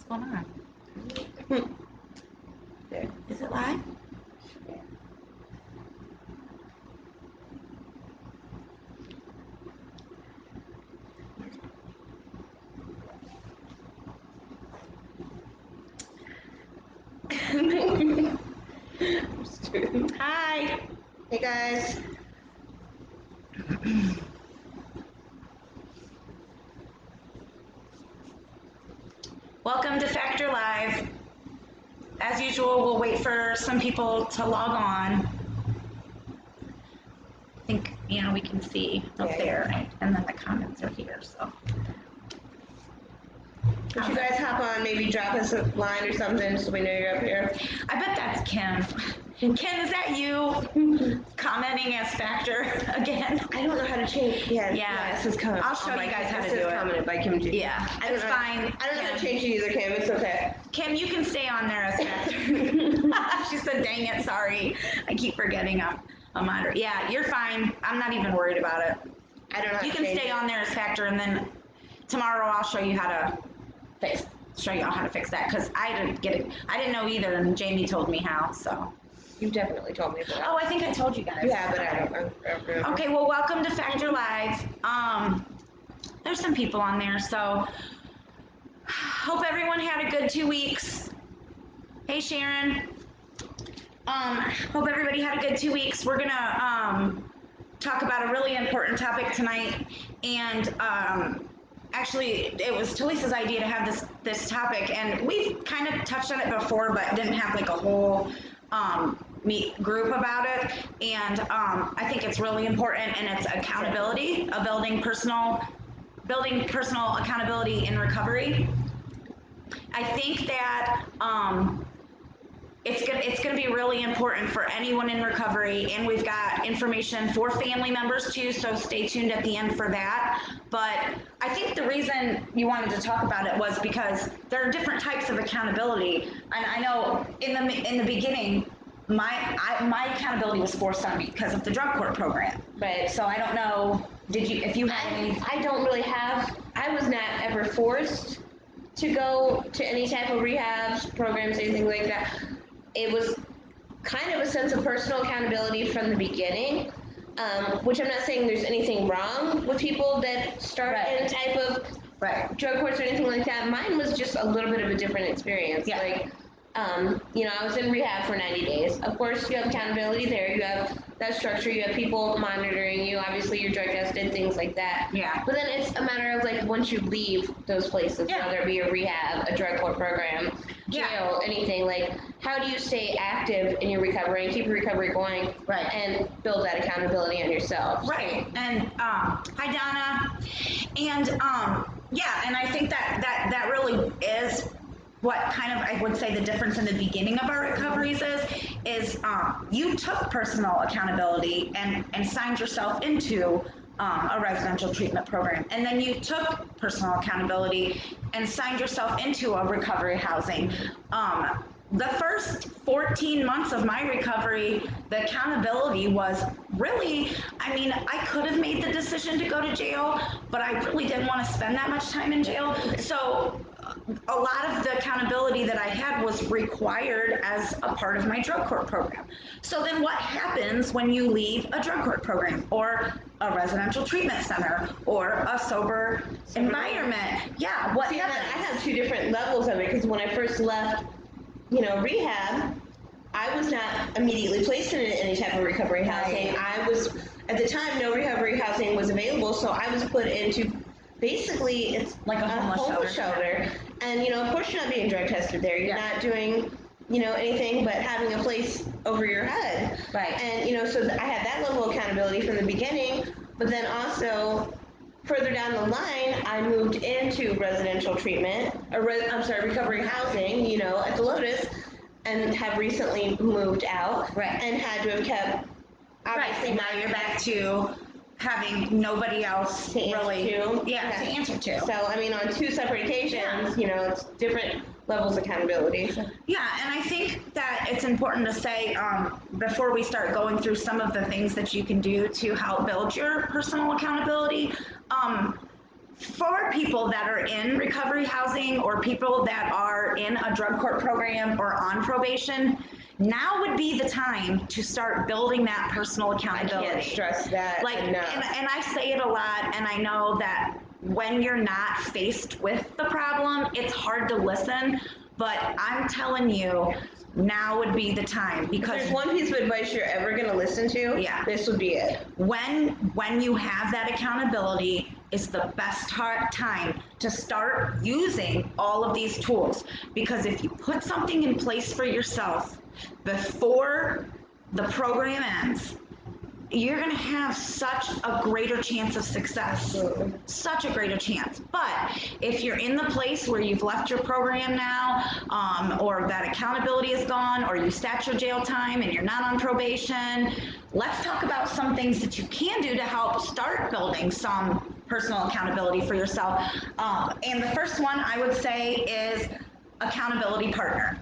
going on? There. Is it live? Hi. Hey guys. Welcome to Factor Live. As usual, we'll wait for some people to log on. I think, we can see up there, right? And then the comments are here, so. Would you guys hop on, maybe drop us a line or something so we know you're up here? I bet that's Kim. Kim, is that you commenting as Factor again? I don't know how to change. Yeah. This is coming. I'll show you guys how to do it. This is commented by Kim G. Yeah, it's fine. I don't know how to change it either, Kim. It's okay. Kim, you can stay on there as Factor. She said, dang it, sorry. I keep forgetting I'm a moderator. Yeah, you're fine. I'm not even worried about it. I don't know how You to can change stay it. on there as Factor, and then tomorrow I'll show you how to show you all how to fix that, because I didn't get it. I didn't know either, and Jamie told me how, so. You definitely told me that. Oh, I think I told you guys. Yeah, but I don't know. Okay, well, welcome to Factor Live. There's some people on there, so hope everyone had a good 2 weeks. Hey, Sharon. Hope everybody had a good 2 weeks. We're gonna talk about a really important topic tonight, and actually, it was Talisa's idea to have this topic, and we've kind of touched on it before, but didn't have like a whole group about it. And I think it's really important, and it's accountability, building personal accountability in recovery. I think that it's going to be really important for anyone in recovery, and we've got information for family members too, so stay tuned at the end for that. But I think the reason you wanted to talk about it was because there are different types of accountability, and I know in the beginning my accountability was forced on me because of the drug court program. Right. So I don't know, if you had any? I don't really have. I was not ever forced to go to any type of rehabs, programs, anything like that. It was kind of a sense of personal accountability from the beginning, which I'm not saying there's anything wrong with people that start in a type of drug courts or anything like that. Mine was just a little bit of a different experience. Yeah. Like, I was in rehab for 90 days. Of course, you have accountability there. You have that structure. You have people monitoring you. Obviously, you're drug tested, things like that. Yeah. But then it's a matter of, like, once you leave those places, whether it be a rehab, a drug court program, jail, anything, like, how do you stay active in your recovery and keep your recovery going and build that accountability on yourself? Right. And hi, Donna. And and I think that really is what kind of, I would say, the difference in the beginning of our recoveries is you took personal accountability and signed yourself into a residential treatment program. And then you took personal accountability and signed yourself into a recovery housing. The first 14 months of my recovery, the accountability was really, I could have made the decision to go to jail, but I really didn't want to spend that much time in jail. So a lot of the accountability that I had was required as a part of my drug court program. So then what happens when you leave a drug court program or a residential treatment center or a sober environment? Yeah, what happens? I have two different levels of it, because when I first left, rehab, I was not immediately placed in any type of recovery housing. I was, at the time, no recovery housing was available, so I was put into, basically, it's like a homeless shelter. And, of course you're not being drug tested there. You're not doing, anything but having a place over your head. Right. And, so I had that level of accountability from the beginning, but then also, further down the line, I moved into residential treatment, recovery housing, at the Lotus, and have recently moved out. Right. And had to have kept, obviously, now you're back to having nobody else to answer to. So, on two separate occasions, it's different levels of accountability. Yeah, and I think that it's important to say, before we start going through some of the things that you can do to help build your personal accountability, for people that are in recovery housing or people that are in a drug court program or on probation, now would be the time to start building that personal I accountability. can't stress that Like, enough. and I say it a lot, and I know that when you're not faced with the problem, it's hard to listen, but I'm telling you, now would be the time, If because there's one piece of advice you're ever going to listen to, Yeah. this would be it. when you have that accountability is the best time to start using all of these tools, because if you put something in place for yourself before the program ends, you're going to have such a greater chance of success. Absolutely. Such a greater chance. But if you're in the place where you've left your program now, or that accountability is gone, or you sat your jail time and you're not on probation, let's talk about some things that you can do to help start building some personal accountability for yourself. And the first one I would say is accountability partner.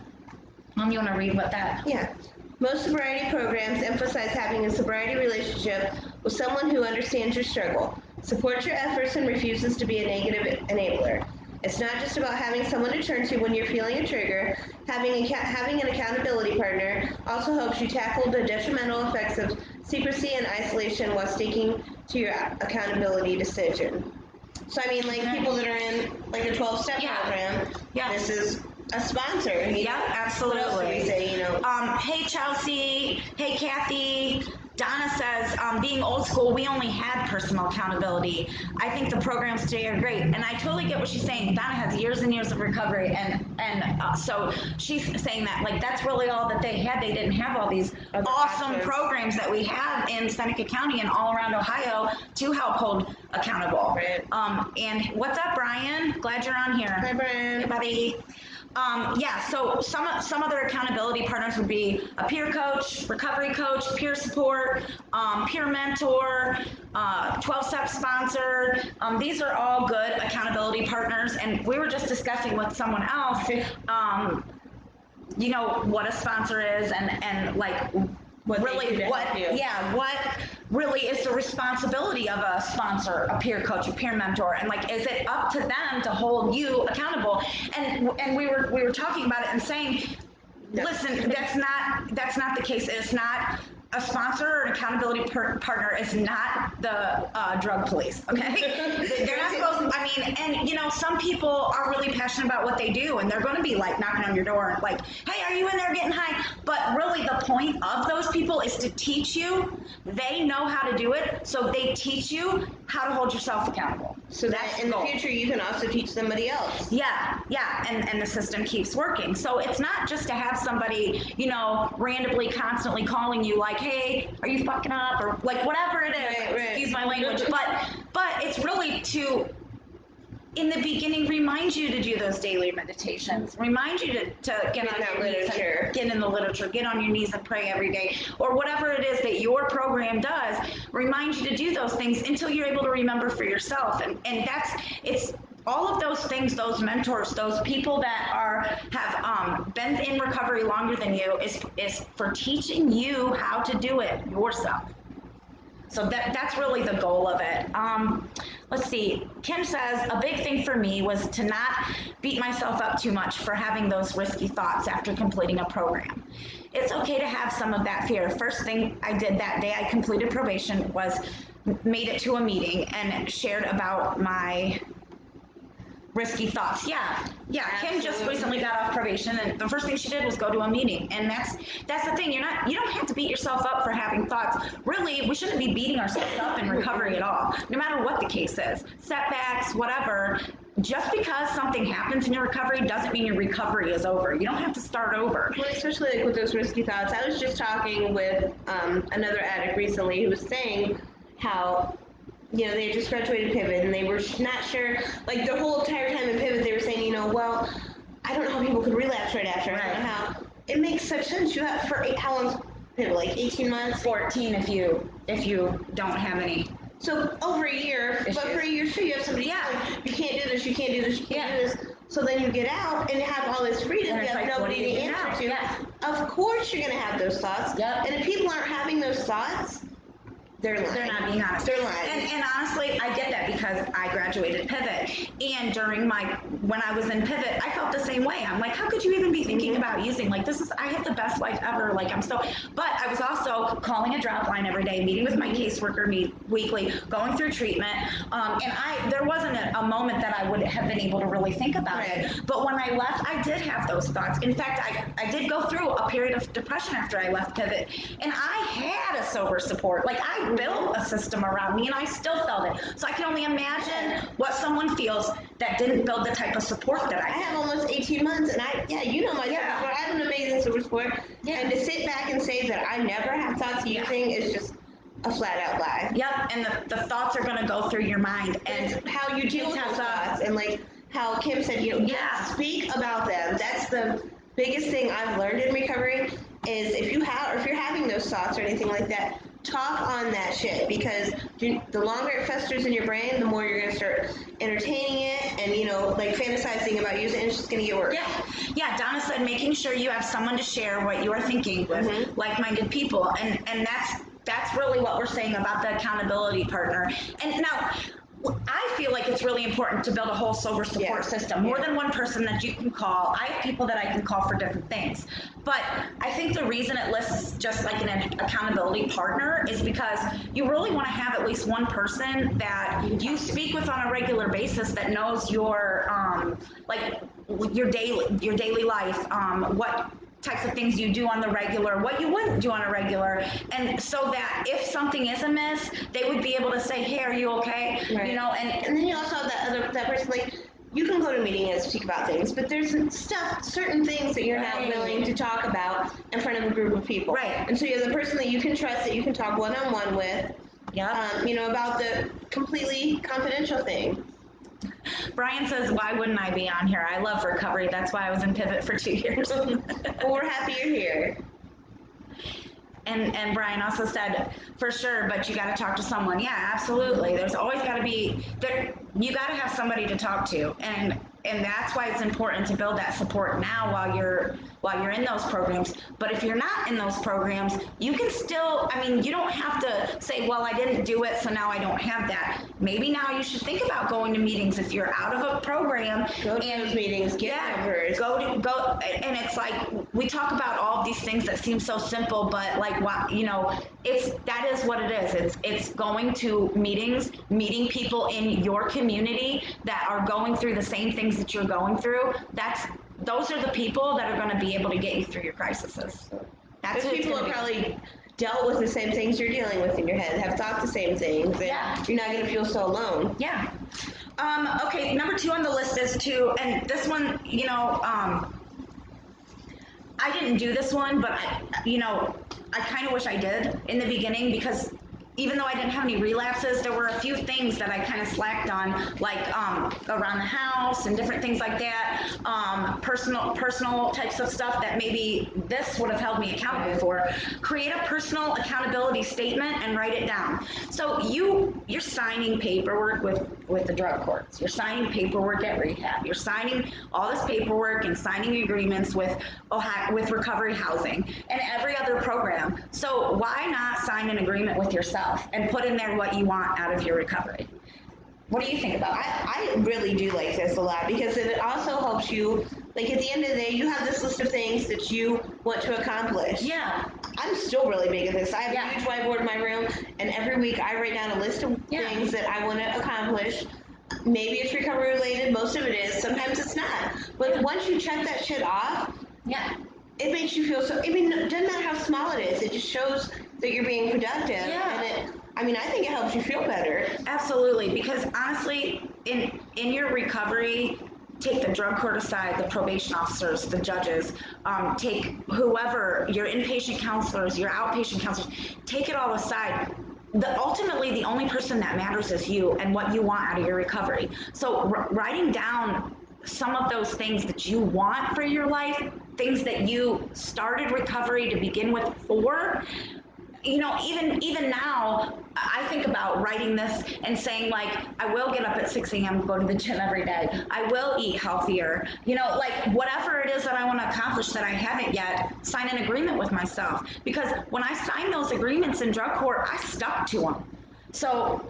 You want to read what that? Yeah. Most sobriety programs emphasize having a sobriety relationship with someone who understands your struggle, supports your efforts, and refuses to be a negative enabler. It's not just about having someone to turn to when you're feeling a trigger. Having an accountability partner also helps you tackle the detrimental effects of secrecy and isolation while sticking to your accountability decision. So I mean, like people that are in like a 12-step Yeah. program, Yeah. this is a sponsor. You Yeah, know? absolutely. What else do we say? You know. Hey Chelsea, hey Kathy. Donna says, being old school, we only had personal accountability. I think the programs today are great, and I totally get what she's saying. Donna has years and years of recovery, and so she's saying that like that's really all that they had. They didn't have all these Other awesome options. programs that we have in Seneca County and all around Ohio to help hold accountable. Right. And what's up, Brian? Glad you're on here. Hi, Brian. Hey, buddy. Yeah, so some other accountability partners would be a peer coach, recovery coach, peer support, peer mentor, 12-step sponsor. These are all good accountability partners. And we were just discussing with someone else, you know, what a sponsor is and like What they really do to help you. what really is the responsibility of a sponsor, a peer coach, a peer mentor, and like is it up to them to hold you accountable? And we were talking about it and saying, No. listen, that's not the case. It's not a sponsor or an accountability partner is not the drug police, okay? They're not supposed, I mean, and you know, some people are really passionate about what they do and they're going to be like knocking on your door and like, hey, are you in there getting high? But really the point of those people is to teach you. They know how to do it, so they teach you how to hold yourself accountable. So that in the goal. future you can also teach somebody else. Yeah, and the system keeps working. So it's not just to have somebody, you know, randomly constantly calling you like, hey, are you fucking up? Or like whatever it is, Right. excuse my language. But it's really to, in the beginning, remind you to do those daily meditations. Remind you to get on that your knees literature. and get in the literature, get on your knees and pray every day, or whatever it is that your program does. Remind you to do those things until you're able to remember for yourself. And it's all of those things, those mentors, those people that have been in recovery longer than you is for teaching you how to do it yourself. So that's really the goal of it. Let's see. Kim says, a big thing for me was to not beat myself up too much for having those risky thoughts after completing a program. It's okay to have some of that fear. First thing I did that day I completed probation was made it to a meeting and shared about my risky thoughts. Yeah. Kim just Absolutely. recently got off probation, and the first thing she did was go to a meeting. And that's the thing. You don't have to beat yourself up for having thoughts. Really, we shouldn't be beating ourselves up in recovery at all, no matter what the case is. Setbacks, whatever. Just because something happens in your recovery doesn't mean your recovery is over. You don't have to start over. Well, especially like with those risky thoughts. I was just talking with another addict recently who was saying how, you know, they had just graduated Pivot and they were not sure, like the whole entire time in Pivot, they were saying, you know, well, I don't know how people could relapse right after. I don't know how. It makes such sense. You have how long's Pivot? Like 18 months? 14 if you don't have any. So over a year, Issues. but for a year, sure, you have somebody telling you can't do this, you can't do this, you can't do this. So then you get out and have all this freedom, And you it's have like, what nobody do you to do now? answer to. Yeah. Of course you're going to have those thoughts. Yep. And if people aren't having those thoughts, they're lying. They're not being honest. They're lying. And honestly, I get that that because I graduated Pivot, and when I was in Pivot, I felt the same way. I'm like, how could you even be thinking about using, like, I have the best life ever. Like, but I was also calling a drop line every day, meeting with my caseworker weekly, going through treatment. There wasn't a moment that I would have been able to really think about it. But when I left, I did have those thoughts. In fact, I did go through a period of depression after I left Pivot, and I had a sober support. Like, I built a system around me, and I still felt it. So I can only imagine what someone feels that didn't build the type of support that I I have almost 18 months, and you know my sober support. I have an amazing sober support. Yeah. And to sit back and say that I never had thoughts of using is just a flat out lie. Yep, and the thoughts are going to go through your mind, and it's how you deal with those thoughts, and like how Kim said, speak about them. That's the biggest thing I've learned in recovery is if you're having those thoughts or anything like that, talk on that shit, because the longer it festers in your brain, the more you're going to start entertaining it and, like fantasizing about using it, it's just going to get worse. Yeah, Donna said making sure you have someone to share what you are thinking with, like-minded people, and that's really what we're saying about the accountability partner. And now, I feel like it's really important to build a whole sober support system, more than one person that you can call. I have people that I can call for different things. But I think the reason it lists just like an accountability partner is because you really want to have at least one person that you speak with on a regular basis that knows your daily life, what types of things you do on the regular, what you wouldn't do on a regular, and so that if something is amiss, they would be able to say, hey, are you okay? Right. And then you also have that person, like, you can go to a meeting and speak about things, but there's certain things that you're not willing to talk about in front of a group of people. Right. And so you have the person that you can trust, that you can talk one-on-one with, about the completely confidential thing. Brian says, why wouldn't I be on here? I love recovery. That's why I was in Pivot for 2 years. Well, we're happy you're here. And Brian also said, for sure, but you got to talk to someone. Yeah, absolutely. There's always got to be there. You got to have somebody to talk to, and that's why it's important to build that support now while you're in those programs. But if you're not in those programs, you can still. I mean, you don't have to say, well, I didn't do it, so now I don't have that. Maybe now you should think about going to meetings if you're out of a program. Go to those meetings. Get numbers. Go, and it's like we talk about all of these things that seem so simple, but like that is what it is. It's going to meetings, meeting people in your community that are going through the same things that you're going through. Those are the people that are going to be able to get you through your crises. Those people have probably dealt with the same things you're dealing with in your head, have thought the same things, and you're not going to feel so alone. Yeah. Okay, number 2 on the list is and this one, I didn't do this one, but I kind of wish I did in the beginning, because even though I didn't have any relapses, there were a few things that I kind of slacked on, like around the house and different things like that, personal types of stuff that maybe this would have held me accountable for. Create a personal accountability statement and write it down. So you're signing paperwork with the drug courts. You're signing paperwork at rehab. You're signing all this paperwork and signing agreements with recovery housing and every other program. So why not sign an agreement with yourself and put in there what you want out of your recovery? What do you think about that? I really do like this a lot, because it also helps you, like, at the end of the day, you have this list of things that you want to accomplish. Yeah. I'm still really big at this. I have a huge whiteboard in my room, and every week I write down a list of things that I want to accomplish. Maybe it's recovery related, most of it is, sometimes it's not. But once you check that shit off, it makes you feel it doesn't matter how small it is, it just shows that you're being productive. Yeah. And I think it helps you feel better. Absolutely, because honestly, in your recovery, take the drug court aside, the probation officers, the judges, take whoever, your inpatient counselors, your outpatient counselors, take it all aside. Ultimately, the only person that matters is you and what you want out of your recovery. So writing down some of those things that you want for your life, things that you started recovery to begin with for, even now, I think about writing this and saying, like, I will get up at 6 a.m., go to the gym every day. I will eat healthier. Whatever it is that I want to accomplish that I haven't yet, sign an agreement with myself. Because when I signed those agreements in drug court, I stuck to them. So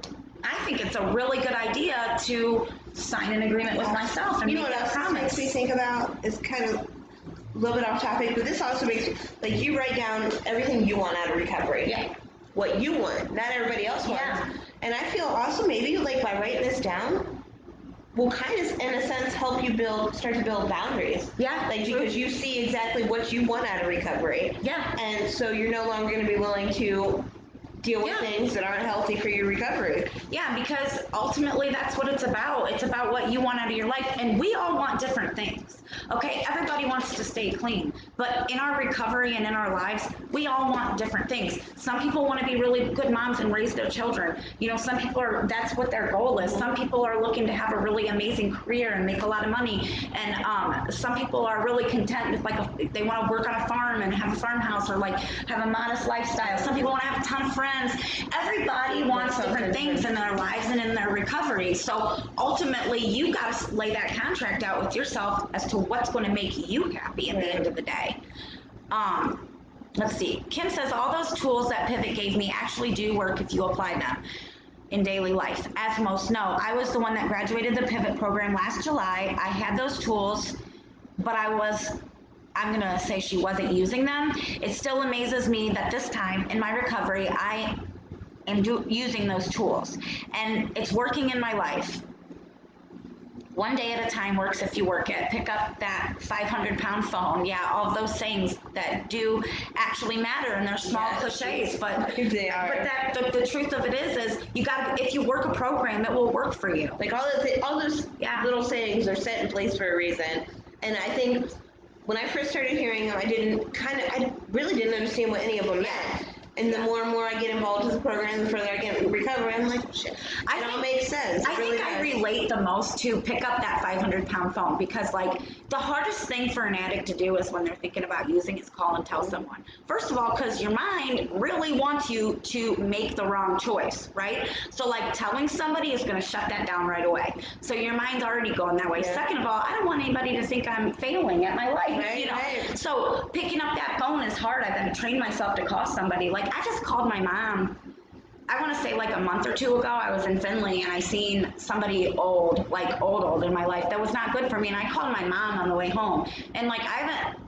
I think it's a really good idea to sign an agreement with myself and You know make what a else promise. makes me think about? It's kind of a little bit off topic, but this also makes like you write down everything you want out of recovery. Yeah. What you want, not everybody else wants. Yeah. And I feel also maybe like by writing this down will kind of in a sense help you start to build boundaries. Yeah, Like true. because you see exactly what you want out of recovery. Yeah. And so you're no longer going to be willing to deal with Yeah. things that aren't healthy for your recovery. Yeah, because ultimately that's what it's about. It's about what you want out of your life. And we all want different things. Okay, everybody wants to stay clean. But in our recovery and in our lives, we all want different things. Some people want to be really good moms and raise their children. You know, some people that's what their goal is. Some people are looking to have a really amazing career and make a lot of money. And some people are really content with they want to work on a farm and have a farmhouse or like have a modest lifestyle. Some people want to have a ton of friends. Everybody wants different things in their lives and in their recovery. So ultimately, you got to lay that contract out with yourself as to what's going to make you happy at the end of the day. Let's see. Kim says all those tools that Pivot gave me actually do work if you apply them in daily life. As most know, I was the one that graduated the Pivot program last July. I had those tools, but I'm going to say she wasn't using them. It still amazes me that this time in my recovery, I am using those tools and it's working in my life. One day at a time works if you work it. Pick up that 500-pound phone. Yeah, all of those sayings that do actually matter and they're small cliches, but They are. But the truth of it is you got to, if you work a program, it will work for you. Like all those Yeah. little sayings are set in place for a reason. And I think when I first started hearing them, I really didn't understand what any of them meant. And the more and more I get involved with the program, the further I get in recovery, I'm like, shit, it all makes sense. I think I relate the most to pick up that 500-pound phone because like the hardest thing for an addict to do is when they're thinking about using is call and tell someone. First of all, because your mind really wants you to make the wrong choice, right? So like telling somebody is going to shut that down right away. So your mind's already going that way. Yeah. Second of all, I don't want anybody to think I'm failing at my life, Right, you know? right. So picking up that phone is hard. I've got to train myself to call somebody. Like I just called my mom. I want to say like a month or two ago, I was in Finley and I seen somebody old in my life that was not good for me. And I called my mom on the way home. And like I haven't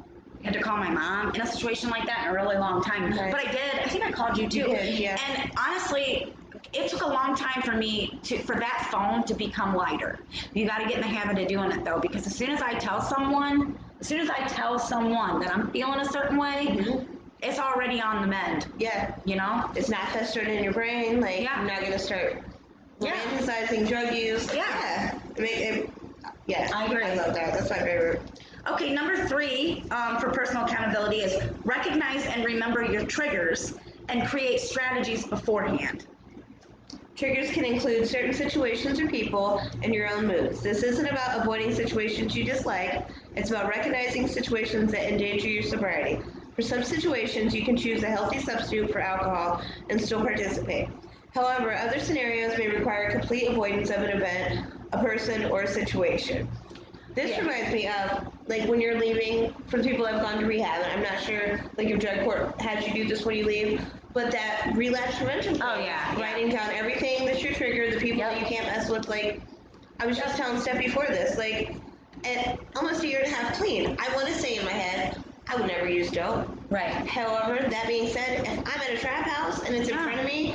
had to call my mom in a situation like that in a really long time. Right. But I did. I think I called you too. You did, yeah. And honestly, it took a long time for me for that phone to become lighter. You got to get in the habit of doing it though, because as soon as I tell someone that I'm feeling a certain way, it's already on the mend. Yeah. You know? It's not festering in your brain. Like, Yeah. you're not going to start Yeah. romanticizing drug use. Yeah. Yeah. I agree. I love that. That's my favorite. Okay, number 3 for personal accountability is recognize and remember your triggers and create strategies beforehand. Triggers can include certain situations or people and your own moods. This isn't about avoiding situations you dislike. It's about recognizing situations that endanger your sobriety. For some situations, you can choose a healthy substitute for alcohol and still participate. However, other scenarios may require complete avoidance of an event, a person, or a situation. This reminds me of, like, when you're leaving, for the people that have gone to rehab, and I'm not sure, like, if drug court had you do this when you leave, but that relapse prevention plan. Oh, yeah. Writing down everything that's your trigger, the people that you can't mess with, like, I was just telling Steph before this, like, at almost a year and a half clean, I want to say in my head, I would never use dope. Right. However, that being said, if I'm at a trap house and it's in front of me,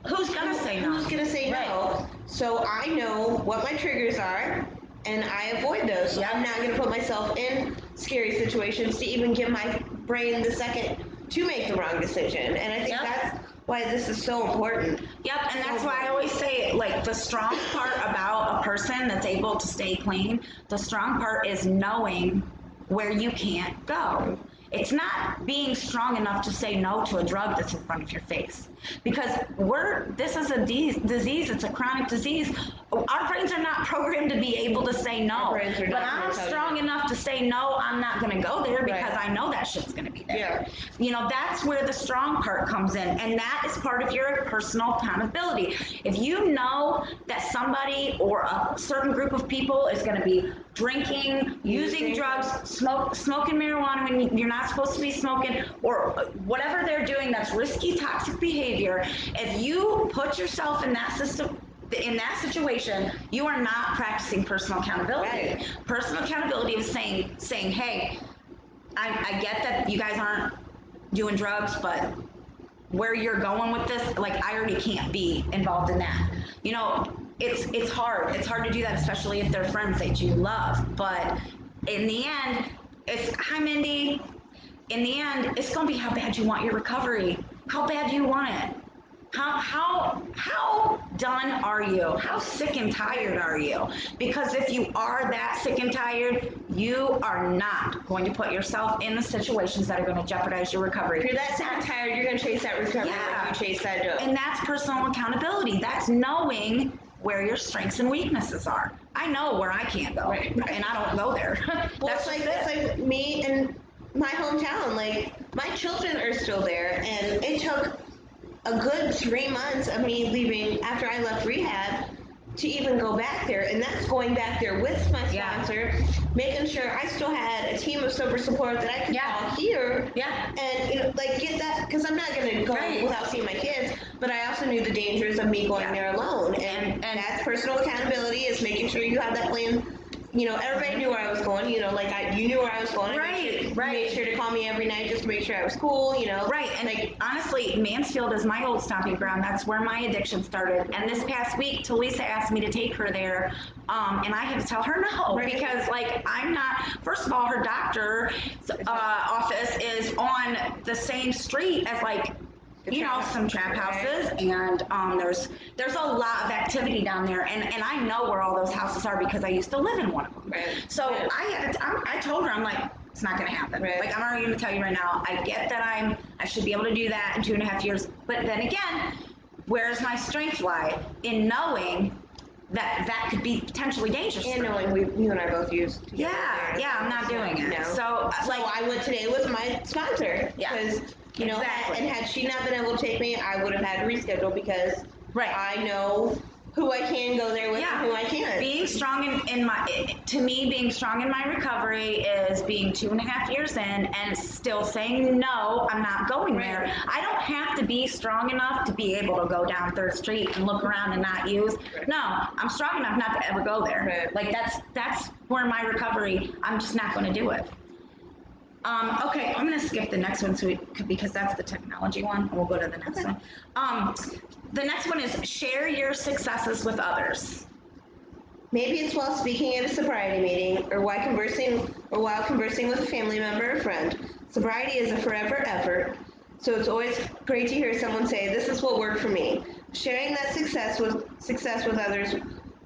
Who's gonna say no? who's going to say no? So I know what my triggers are, and I avoid those. So I'm not going to put myself in scary situations to even give my brain the second to make the wrong decision. And I think that's why this is so important. Yep, and that's why I always say, like, the strong part about a person that's able to stay clean, the strong part is knowing where you can't go. It's not being strong enough to say no to a drug that's in front of your face. Because this is a disease, it's a chronic disease. Our brains are not programmed to be able to say no. But I'm strong enough to say no, I'm not going to go there because I know that shit's going to be there. Yeah. You know, that's where the strong part comes in. And that is part of your personal accountability. If you know that somebody or a certain group of people is going to be drinking, using drugs, smoking marijuana when you're not supposed to be smoking, or whatever they're doing that's risky, toxic behavior, if you put yourself in that in that situation, you are not practicing personal accountability. Right. Personal accountability is saying, hey, I get that you guys aren't doing drugs, but where you're going with this, like I already can't be involved in that. You know, it's hard. It's hard to do that, especially if they're friends that you love. But in the end, it's hi Mindy. In the end, it's gonna be how bad you want your recovery. How bad do you want it? How done are you? How sick and tired are you? Because if you are that sick and tired, you are not going to put yourself in the situations that are going to jeopardize your recovery. If you're that sick and tired, you're going to chase that recovery like you chase that dough. And that's personal accountability. That's knowing where your strengths and weaknesses are. I know where I can't go, Right. and I don't go there. Well, That's it's like me and my hometown. Like, my children are still there, and it took a good 3 months of me leaving after I left rehab to even go back there. And that's going back there with my sponsor, making sure I still had a team of sober support that I could call here. Yeah. And, you know, like get that, because I'm not going to go without seeing my kids, but I also knew the dangers of me going there alone. And that's personal accountability, is making sure you have that plan. You know, everybody knew where I was going. You know, like you knew where I was going. Right. Made sure to call me every night just to make sure I was cool. You know, right. And like honestly, Mansfield is my old stomping ground. That's where my addiction started. And this past week, Talisa asked me to take her there, and I had to tell her no because like I'm not. First of all, her doctor office is on the same street as like. You know, some trap houses, and there's a lot of activity down there, and I know where all those houses are because I used to live in one of them. Right. So I told her, I'm like, it's not going to happen. Right. Like I'm already going to tell you right now. I get that I should be able to do that in 2.5 years, but then again, where's my strength lie in knowing that could be potentially dangerous. And knowing you and I both used. I'm not doing it. So like I went today with my sponsor. Because you know, had she not been able to take me, I would have had to reschedule because I know who I can go there with and who I can't. Being strong to me, being strong in my recovery is being 2.5 years in and still saying, no, I'm not going there. I don't have to be strong enough to be able to go down 3rd Street and look around and not use. No, I'm strong enough not to ever go there. Like that's where my recovery, I'm just not going to do it. Okay, I'm going to skip the next one because that's the technology one, and we'll go to the next one. The next one is share your successes with others. Maybe it's while speaking at a sobriety meeting or while conversing with a family member or friend. Sobriety is a forever effort, so it's always great to hear someone say, this is what worked for me. Sharing that success with others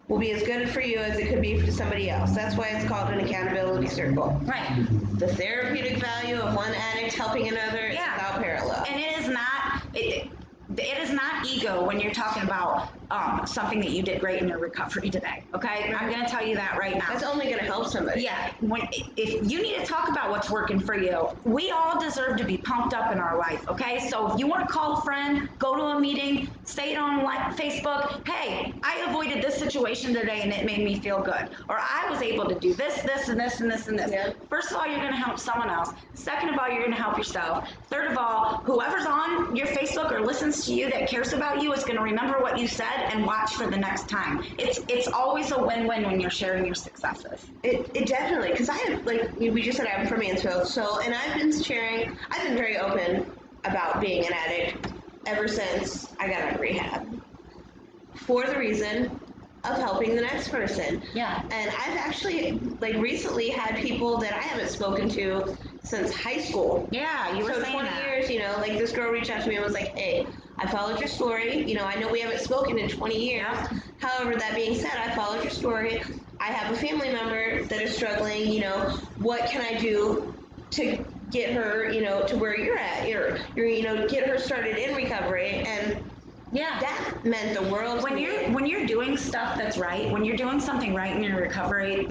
will be as good for you as it could be for somebody else. That's why it's called an accountability circle. Right. The therapeutic value of one addict helping another is without parallel. And it is not ego when you're talking about something that you did great in your recovery today. Okay, I'm going to tell you that right now. That's only going to help somebody. Yeah, if you need to talk about what's working for you, we all deserve to be pumped up in our life. Okay, so if you want to call a friend, go to a meeting, say it on Facebook. Hey, I avoided this situation today and it made me feel good, or I was able to do this, this, and this, and this, and this. Yeah. First of all, you're going to help someone else. Second of all, you're going to help yourself. Third of all, whoever's on your Facebook or listens to you that cares about you is going to remember what you said and watch for the next time. It's always a win-win when you're sharing your successes. It definitely, because I have, like we just said, I'm from Mansfield, and I've been very open about being an addict ever since I got out of rehab for the reason of helping the next person. Yeah. And I've actually, like, recently had people that I haven't spoken to since high school. Yeah, you were saying 20 that. years, you know, like this girl reached out to me and was like, hey, I followed your story. You know, I know we haven't spoken in 20 years. However, that being said, I followed your story. I have a family member that is struggling. You know, what can I do to get her, you know, to where you're at? You're you know, get her started in recovery. And that meant the world when you're doing stuff that's right, when you're doing something right in your recovery,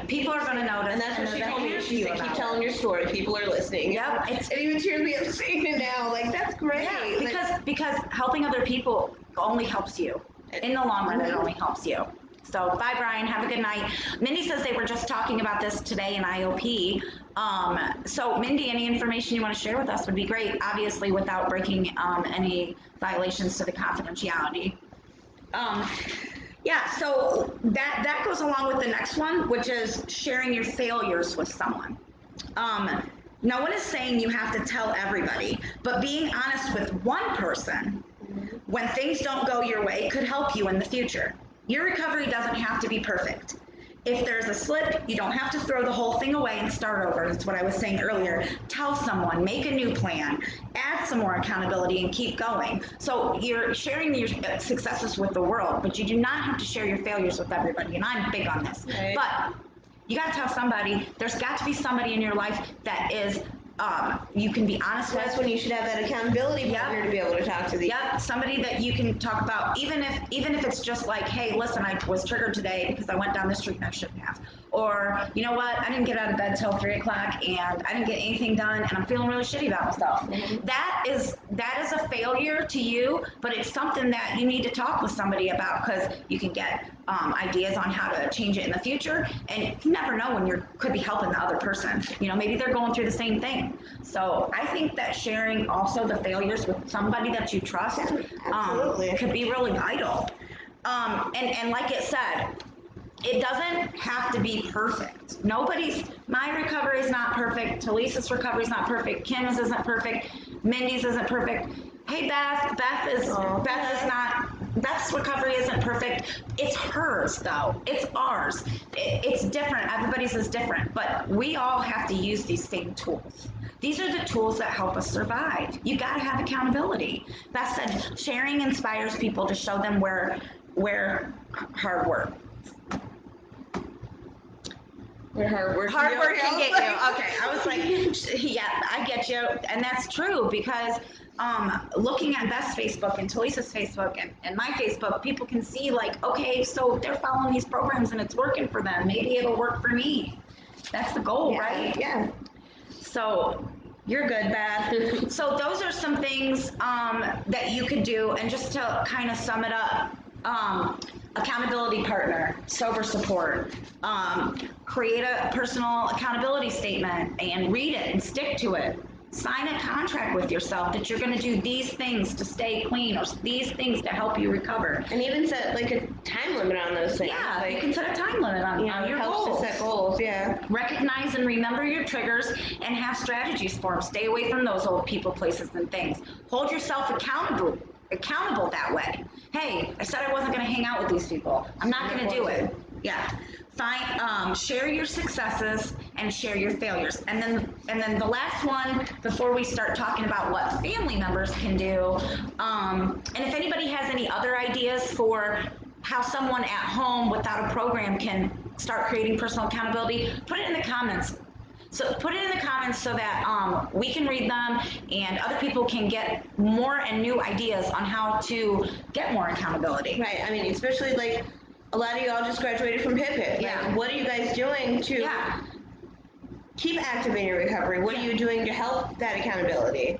people are gonna notice. And that's what she told me. She said, keep telling your story. People are listening. Yep. It even cheers me up seeing it now. Like, that's great. Yeah, because helping other people only helps you. In the long run, it only helps you. So bye, Brian. Have a good night. Mindy says they were just talking about this today in IOP. So Mindy, any information you want to share with us would be great, obviously without breaking any violations to the confidentiality. Yeah, so that goes along with the next one, which is sharing your failures with someone. No one is saying you have to tell everybody, but being honest with one person when things don't go your way could help you in the future. Your recovery doesn't have to be perfect. If there's a slip, you don't have to throw the whole thing away and start over. That's what I was saying earlier. Tell someone, make a new plan, add some more accountability, and keep going. So you're sharing your successes with the world, but you do not have to share your failures with everybody. And I'm big on this. Right. But you got to tell somebody. There's got to be somebody in your life that is you can be honest with. That's when you should have that accountability partner to be able to talk to the. Yep, somebody that you can talk about, even if it's just like, hey, listen, I was triggered today because I went down the street and I shouldn't have, or you know what, I didn't get out of bed till 3 o'clock and I didn't get anything done and I'm feeling really shitty about myself. Mm-hmm. That is a failure to you, but it's something that you need to talk with somebody about because you can get ideas on how to change it in the future, and you never know when you could be helping the other person. You know, maybe they're going through the same thing. So I think that sharing also the failures with somebody that you trust Absolutely. could be really vital. And like it said, it doesn't have to be perfect. My recovery is not perfect. Talisa's recovery is not perfect. Kim's isn't perfect. Mindy's isn't perfect. Hey, Beth's recovery isn't perfect. It's hers though. It's ours. It's different. Everybody's is different, but we all have to use these same tools. These are the tools that help us survive. You got to have accountability. Beth said sharing inspires people to show them where hard work. Where hard work can get you. Okay, I was like, yeah, I get you, and that's true because looking at Beth's Facebook and Talisa's Facebook and my Facebook, people can see like, okay, so they're following these programs and it's working for them. Maybe it'll work for me. That's the goal, right? Yeah. So you're good, Beth. So those are some things that you could do, and just to kind of sum it up. Accountability partner, sober support, create a personal accountability statement and read it and stick to it. Sign a contract with yourself that you're going to do these things to stay clean or these things to help you recover. And even set like a time limit on those things. Yeah, like, you can set a time limit on your goals. To set goals, yeah. Recognize and remember your triggers and have strategies for them. Stay away from those old people, places, and things. Hold yourself accountable that way. Hey, I said I wasn't going to hang out with these people. I'm not going to do it. Yeah. Share your successes and share your failures. And then the last one, before we start talking about what family members can do, and if anybody has any other ideas for how someone at home without a program can start creating personal accountability, put it in the comments. So put it in the comments so that we can read them and other people can get more and new ideas on how to get more accountability. Right. I mean, especially like a lot of y'all just graduated from Pip. Yeah. Like, what are you guys doing to keep activating your recovery? What are you doing to help that accountability?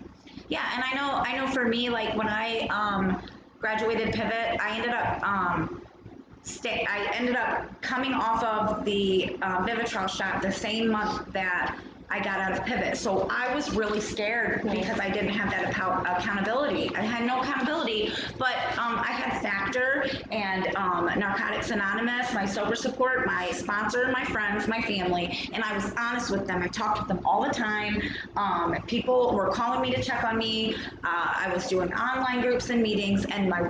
Yeah, and I know for me, like when I graduated Pivot, I ended up coming off of the Vivitrol shot the same month that I got out of Pivot. So I was really scared because I didn't have that accountability. I had no accountability, but I had Factor and Narcotics Anonymous, my sober support, my sponsor, my friends, my family, and I was honest with them. I talked with them all the time. People were calling me to check on me. I was doing online groups and meetings, and I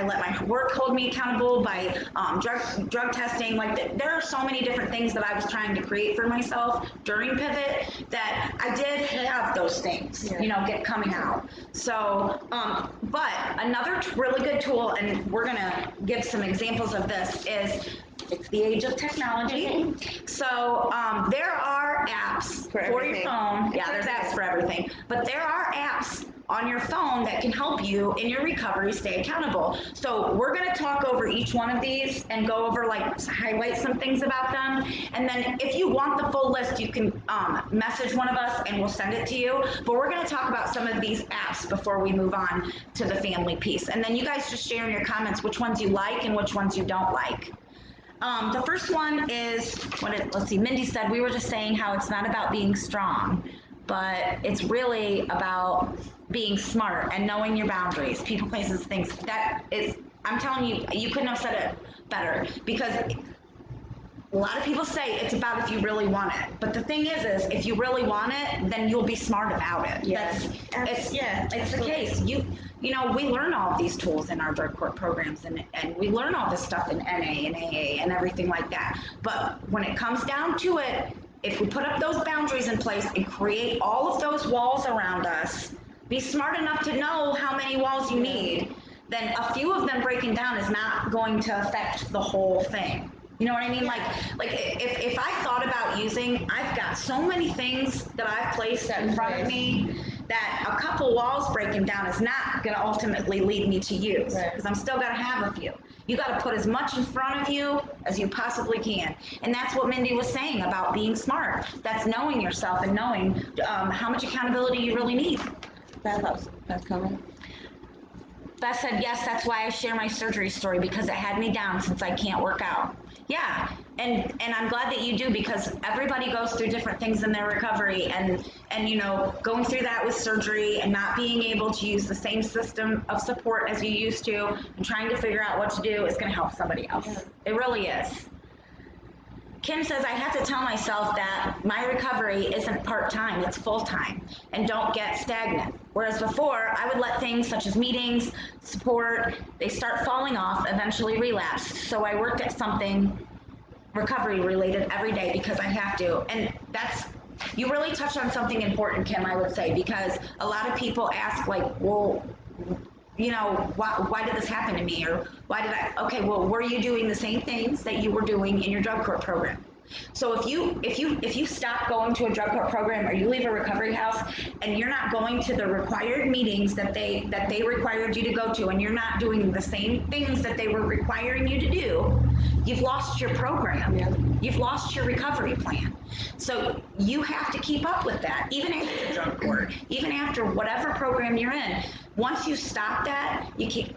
let my work hold me accountable by drug testing. Like there are so many different things that I was trying to create for myself during Pivot that I did have those things, get coming out. So, but another really good tool, and we're gonna give some examples of this, is it's the age of technology. So there are apps for your phone. Yeah, there's apps for everything. But there are apps on your phone that can help you in your recovery stay accountable. So we're going to talk over each one of these and go over, like, highlight some things about them. And then if you want the full list, you can message one of us and we'll send it to you. But we're going to talk about some of these apps before we move on to the family piece. And then you guys just share in your comments which ones you like and which ones you don't like. The first one is, let's see, Mindy said, we were just saying how it's not about being strong, but it's really about being smart and knowing your boundaries, people, places, things. I'm telling you, you couldn't have said it better, because a lot of people say it's about if you really want it, but the thing is if you really want it, then you'll be smart about it. Yeah. It's the case. You know, we learn all of these tools in our drug court programs, and we learn all this stuff in NA and AA and everything like that. But when it comes down to it, if we put up those boundaries in place and create all of those walls around us, be smart enough to know how many walls you need, then a few of them breaking down is not going to affect the whole thing. You know what I mean? Like if I thought about using, I've got so many things that I've placed in front of me that a couple walls breaking down is not going to ultimately lead me to use, because I'm still going to have a few. You got to put as much in front of you as you possibly can. And that's what Mindy was saying about being smart. That's knowing yourself and knowing how much accountability you really need. That's coming. Beth said, yes, that's why I share my surgery story, because it had me down since I can't work out. Yeah, and I'm glad that you do, because everybody goes through different things in their recovery, and you know, going through that with surgery and not being able to use the same system of support as you used to and trying to figure out what to do is going to help somebody else. Yeah. It really is. Kim says, I have to tell myself that my recovery isn't part-time, it's full-time, and don't get stagnant. Whereas before, I would let things such as meetings, support, they start falling off, eventually relapse. So I worked at something recovery related every day because I have to. And you really touched on something important, Kim, I would say, because a lot of people ask, like, well, you know, why did this happen to me? Or why did okay, well, were you doing the same things that you were doing in your drug court program? So if you stop going to a drug court program, or you leave a recovery house and you're not going to the required meetings that they required you to go to, and you're not doing the same things that they were requiring you to do, you've lost your program. Yeah. You've lost your recovery plan. So you have to keep up with that, even after drug court, even after whatever program you're in. Once you stop that, you keep.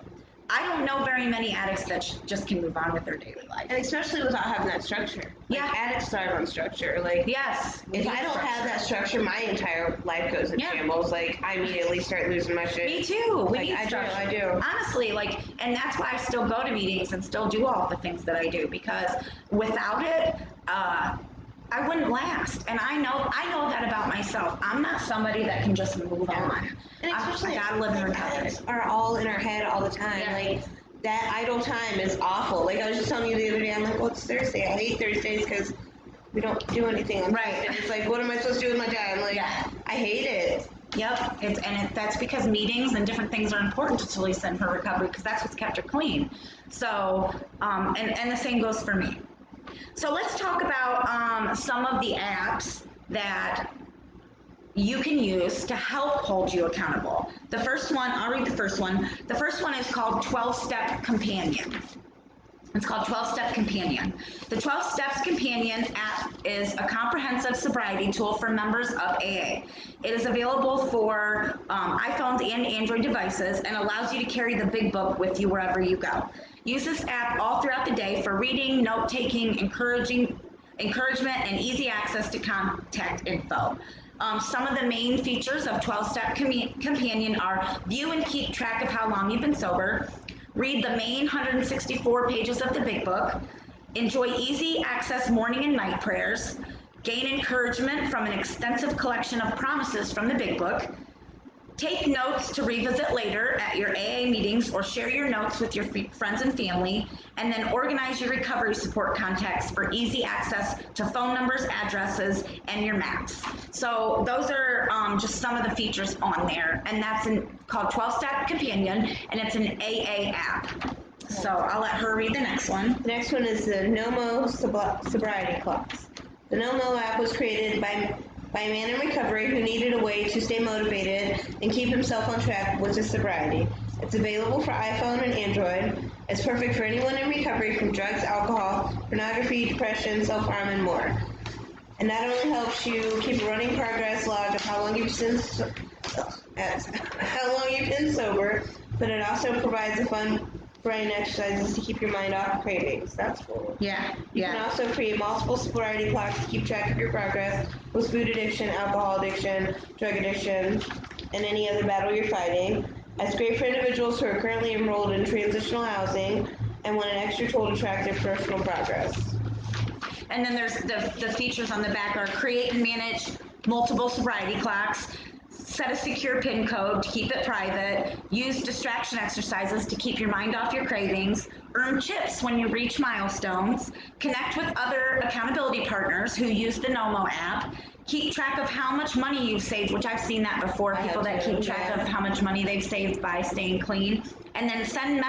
I don't know very many addicts that just can move on with their daily life. And especially without having that structure. Like, yeah. Addicts thrive on structure. Like, yes. If I don't have that structure, my entire life goes in shambles. Like, I immediately start losing my shit. Me too. We need structure. I do. Honestly, like, and that's why I still go to meetings and still do all the things that I do, because without it, I wouldn't last. And I know that about myself. I'm not somebody that can just move on. And especially, I gotta live in recovery. Are all in our head all the time. Yeah. Like, that idle time is awful. Like, I was just telling you the other day, I'm like, well, it's Thursday. I hate Thursdays because we don't do anything on Thursday. And it's like, what am I supposed to do with my time? Like, I hate it. Yep, that's because meetings and different things are important to Lisa in her recovery, because that's what's kept her clean. So, and the same goes for me. So let's talk about some of the apps that you can use to help hold you accountable. The first one, I'll read the first one. The first one is called 12-Step Companion. It's called 12-Step Companion. The 12 Steps Companion app is a comprehensive sobriety tool for members of AA. It is available for iPhones and Android devices and allows you to carry the big book with you wherever you go. Use this app all throughout the day for reading, note-taking, encouragement, and easy access to contact info. Some of the main features of 12-Step Companion are view and keep track of how long you've been sober, read the main 164 pages of the big book, enjoy easy access morning and night prayers, gain encouragement from an extensive collection of promises from the big book, take notes to revisit later at your AA meetings or share your notes with your friends and family, and then organize your recovery support contacts for easy access to phone numbers, addresses, and your maps. So those are just some of the features on there, and that's called 12-Step Companion, and it's an AA app. So I'll let her read the next one. The next one is the NOMO Sobriety Clocks. The NOMO app was created by a man in recovery who needed a way to stay motivated and keep himself on track with his sobriety. It's available for iPhone and Android. It's perfect for anyone in recovery from drugs, alcohol, pornography, depression, self-harm, and more. And not only helps you keep a running progress log of how long you've been sober, but it also provides a fun brain exercises to keep your mind off cravings. That's cool. Yeah. You can also create multiple sobriety clocks to keep track of your progress with food addiction, alcohol addiction, drug addiction, and any other battle you're fighting. It's great for individuals who are currently enrolled in transitional housing, and want an extra tool to track their personal progress. And then there's the features on the back are create and manage multiple sobriety clocks, set a secure PIN code to keep it private, use distraction exercises to keep your mind off your cravings, earn chips when you reach milestones, connect with other accountability partners who use the NOMO app, keep track of how much money you've saved, which I've seen that before, people that keep track of how much money they've saved by staying clean, and then send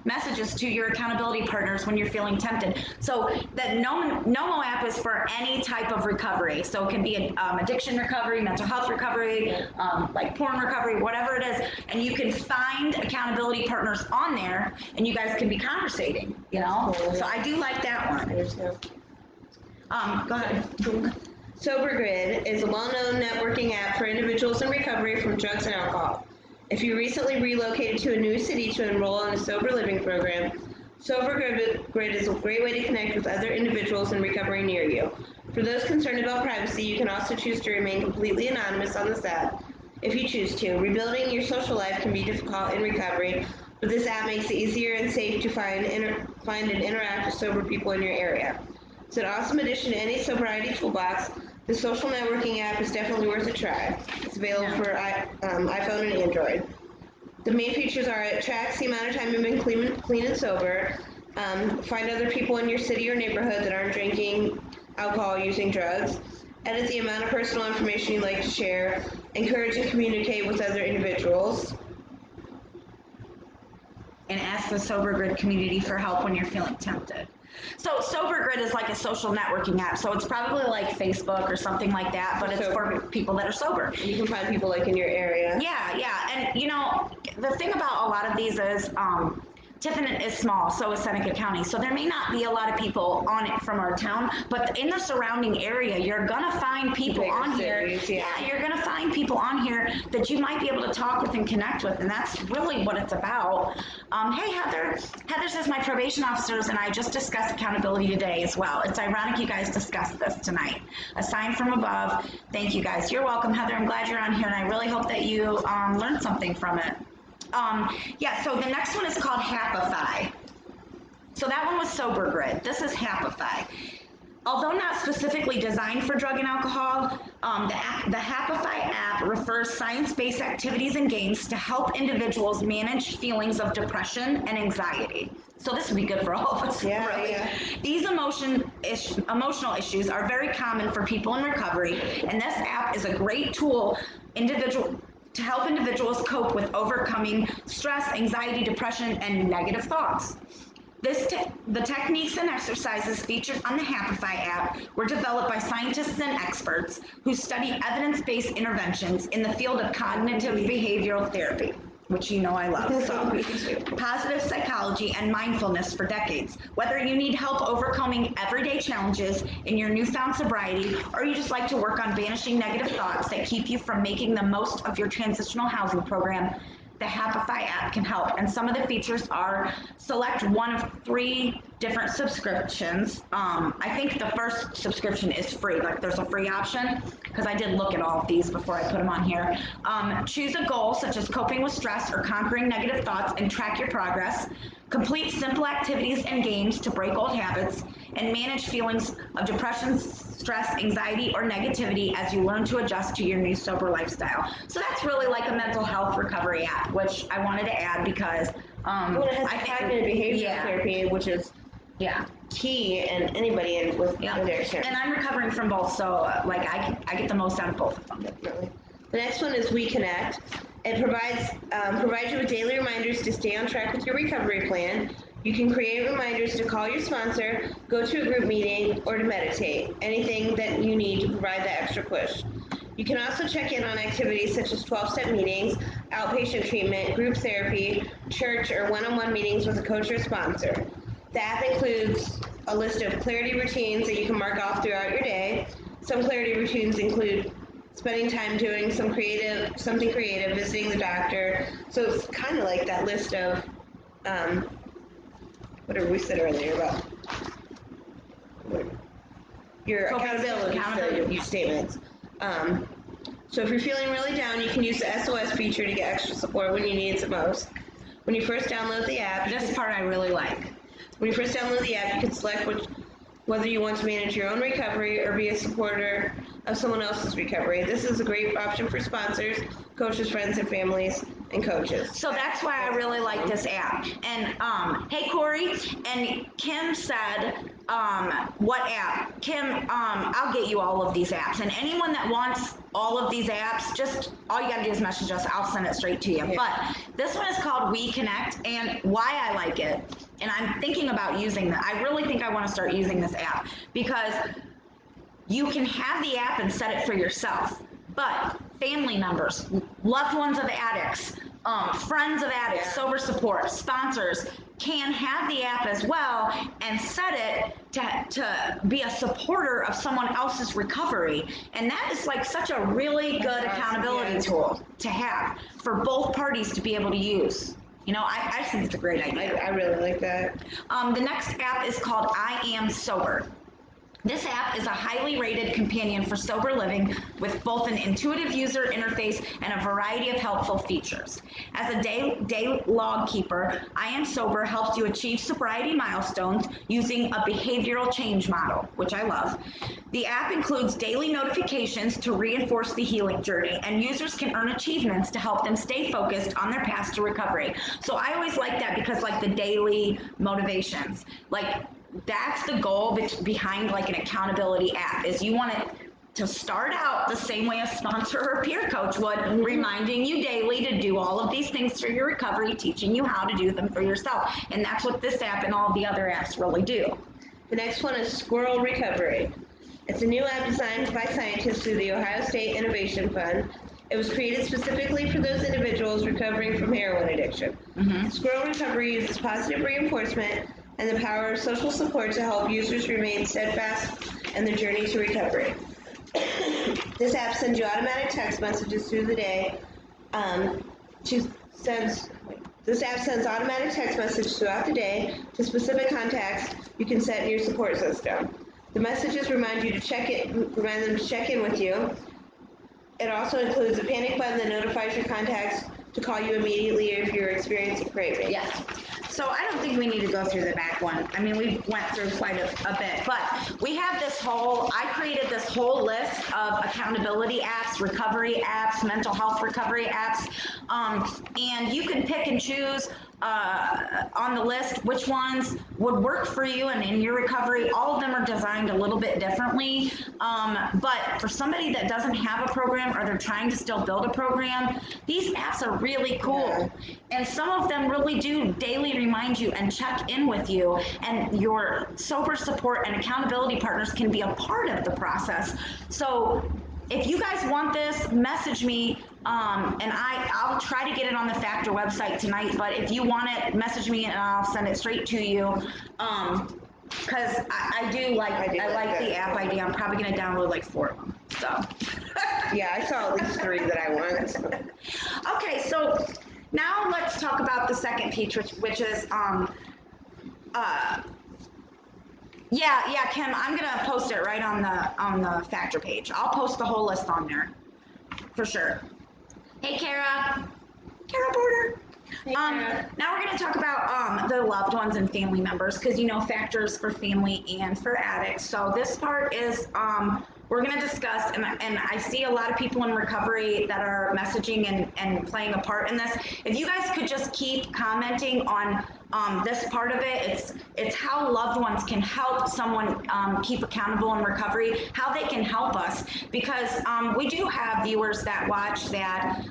messages to your accountability partners when you're feeling tempted. So the NOMO app is for any type of recovery. So it can be addiction recovery, mental health recovery, like porn recovery, whatever it is. And you can find accountability partners on there, and you guys can be conversating, you know? So I do like that one. Go ahead. Sober Grid is a well-known networking app for individuals in recovery from drugs and alcohol. If you recently relocated to a new city to enroll in a sober living program, Sober Grid is a great way to connect with other individuals in recovery near you. For those concerned about privacy, you can also choose to remain completely anonymous on this app if you choose to. Rebuilding your social life can be difficult in recovery, but this app makes it easier and safe to find and interact with sober people in your area. It's an awesome addition to any sobriety toolbox. The social networking app is definitely worth a try. It's available for iPhone and Android. The main features are it tracks the amount of time you've been clean and sober, find other people in your city or neighborhood that aren't drinking alcohol or using drugs, edit the amount of personal information you like to share, encourage and communicate with other individuals, and ask the Sober Grid community for help when you're feeling tempted. So Sober Grid is like a social networking app. So it's probably like Facebook or something like that, but it's for people that are sober. And you can find people like in your area. Yeah. And you know, the thing about a lot of these is Tiffin is small, so is Seneca County. So there may not be a lot of people on it from our town, but in the surrounding area, you're gonna find people on here. Yeah, you're gonna find people on here that you might be able to talk with and connect with, and that's really what it's about. Hey, Heather. Heather says my probation officers and I just discussed accountability today as well. It's ironic you guys discussed this tonight. A sign from above. Thank you guys. You're welcome, Heather. I'm glad you're on here, and I really hope that you learned something from it. So the next one is called Happify. So that one was Sober Grid. This is Happify. Although not specifically designed for drug and alcohol, the Happify app refers science-based activities and games to help individuals manage feelings of depression and anxiety. So this would be good for all of us, really. Yeah. These emotional issues are very common for people in recovery, and this app is a great tool to help individuals cope with overcoming stress, anxiety, depression, and negative thoughts. The techniques and exercises featured on the Happify app were developed by scientists and experts who study evidence-based interventions in the field of cognitive behavioral therapy, which you know I love. So, positive psychology and mindfulness for decades. Whether you need help overcoming everyday challenges in your newfound sobriety, or you just like to work on banishing negative thoughts that keep you from making the most of your transitional housing program, the Happify app can help. And some of the features are select one of 3 different subscriptions. I think the first subscription is free, like there's a free option, because I did look at all of these before I put them on here. Choose a goal such as coping with stress or conquering negative thoughts and track your progress. Complete simple activities and games to break old habits and manage feelings of depression, stress, anxiety, or negativity as you learn to adjust to your new sober lifestyle. So that's really like a mental health recovery app, which I wanted to add because it has cognitive behavioral therapy, which is key in anybody with addiction. And I'm recovering from both, so I get the most out of both of them. Definitely. The next one is WeConnect. It provides you with daily reminders to stay on track with your recovery plan. You can create reminders to call your sponsor, go to a group meeting, or to meditate. Anything that you need to provide that extra push. You can also check in on activities such as 12-step meetings, outpatient treatment, group therapy, church, or one-on-one meetings with a coach or sponsor. The app includes a list of clarity routines that you can mark off throughout your day. Some clarity routines include spending time doing something creative, visiting the doctor. So it's kind of like that list of whatever we said earlier about your accountability statements. So if you're feeling really down, you can use the SOS feature to get extra support when you need it the most. When you first download the app, this part I really like. When you first download the app, you can select whether you want to manage your own recovery or be a supporter of someone else's recovery. This is a great option for sponsors, coaches, friends, and families, and coaches. So that's why I really like this app. And hey Corey, and Kim said, what app? Kim, I'll get you all of these apps. And anyone that wants all of these apps, just all you gotta do is message us. I'll send it straight to you. Yeah. But this one is called We Connect, and why I like it, and I'm thinking about using that. I really think I want to start using this app because you can have the app and set it for yourself, but family members, loved ones of addicts, friends of addicts, sober support, sponsors can have the app as well and set it to be a supporter of someone else's recovery. And that is like such a really good accountability tool to have for both parties to be able to use. You know, I think it's a great idea. I really like that. The next app is called I Am Sober. This app is a highly rated companion for sober living with both an intuitive user interface and a variety of helpful features. As a day log keeper, I Am Sober helps you achieve sobriety milestones using a behavioral change model, which I love. The app includes daily notifications to reinforce the healing journey, and users can earn achievements to help them stay focused on their path to recovery. So I always like that because like the daily motivations, like that's the goal behind like an accountability app is you want it to start out the same way a sponsor or peer coach would, reminding you daily to do all of these things for your recovery, teaching you how to do them for yourself. And that's what this app and all the other apps really do. The next one is Squirrel Recovery. It's a new app designed by scientists through the Ohio State Innovation Fund. It was created specifically for those individuals recovering from heroin addiction. Squirrel Recovery uses positive reinforcement and the power of social support to help users remain steadfast in their journey to recovery. This app sends you automatic text messages through the day. This app sends automatic text messages throughout the day to specific contacts you can set in your support system. The messages remind them to check in with you. It also includes a panic button that notifies your contacts to call you immediately if you're experiencing craving. Yes. So I don't think we need to go through the back one. I mean, we went through quite a bit, but we have I created this whole list of accountability apps, recovery apps, mental health recovery apps, and you can pick and choose on the list which ones would work for you and in your recovery. All of them are designed a little bit differently, but for somebody that doesn't have a program or they're trying to still build a program, these apps are really cool. And some of them really do daily remind you and check in with you, and your sober support and accountability partners can be a part of the process. So if you guys want this, message me, and I'll try to get it on the Factor website tonight, but if you want it, message me and I'll send it straight to you. Because I like the app idea. I'm probably going to download like 4 of them. So Yeah, I saw at least 3 that I want. Okay, so now let's talk about the second piece, which is Kim, I'm gonna post it right on the Factor page. I'll post the whole list on there for sure. Hey, Kara Porter. Hey, Kara. Now we're going to talk about the loved ones and family members, because you know Factors for family and for addicts. So this part is we're going to discuss, and I see a lot of people in recovery that are messaging and playing a part in this. If you guys could just keep commenting on this part of it, it's how loved ones can help someone keep accountable in recovery, how they can help us, because we do have viewers that watch that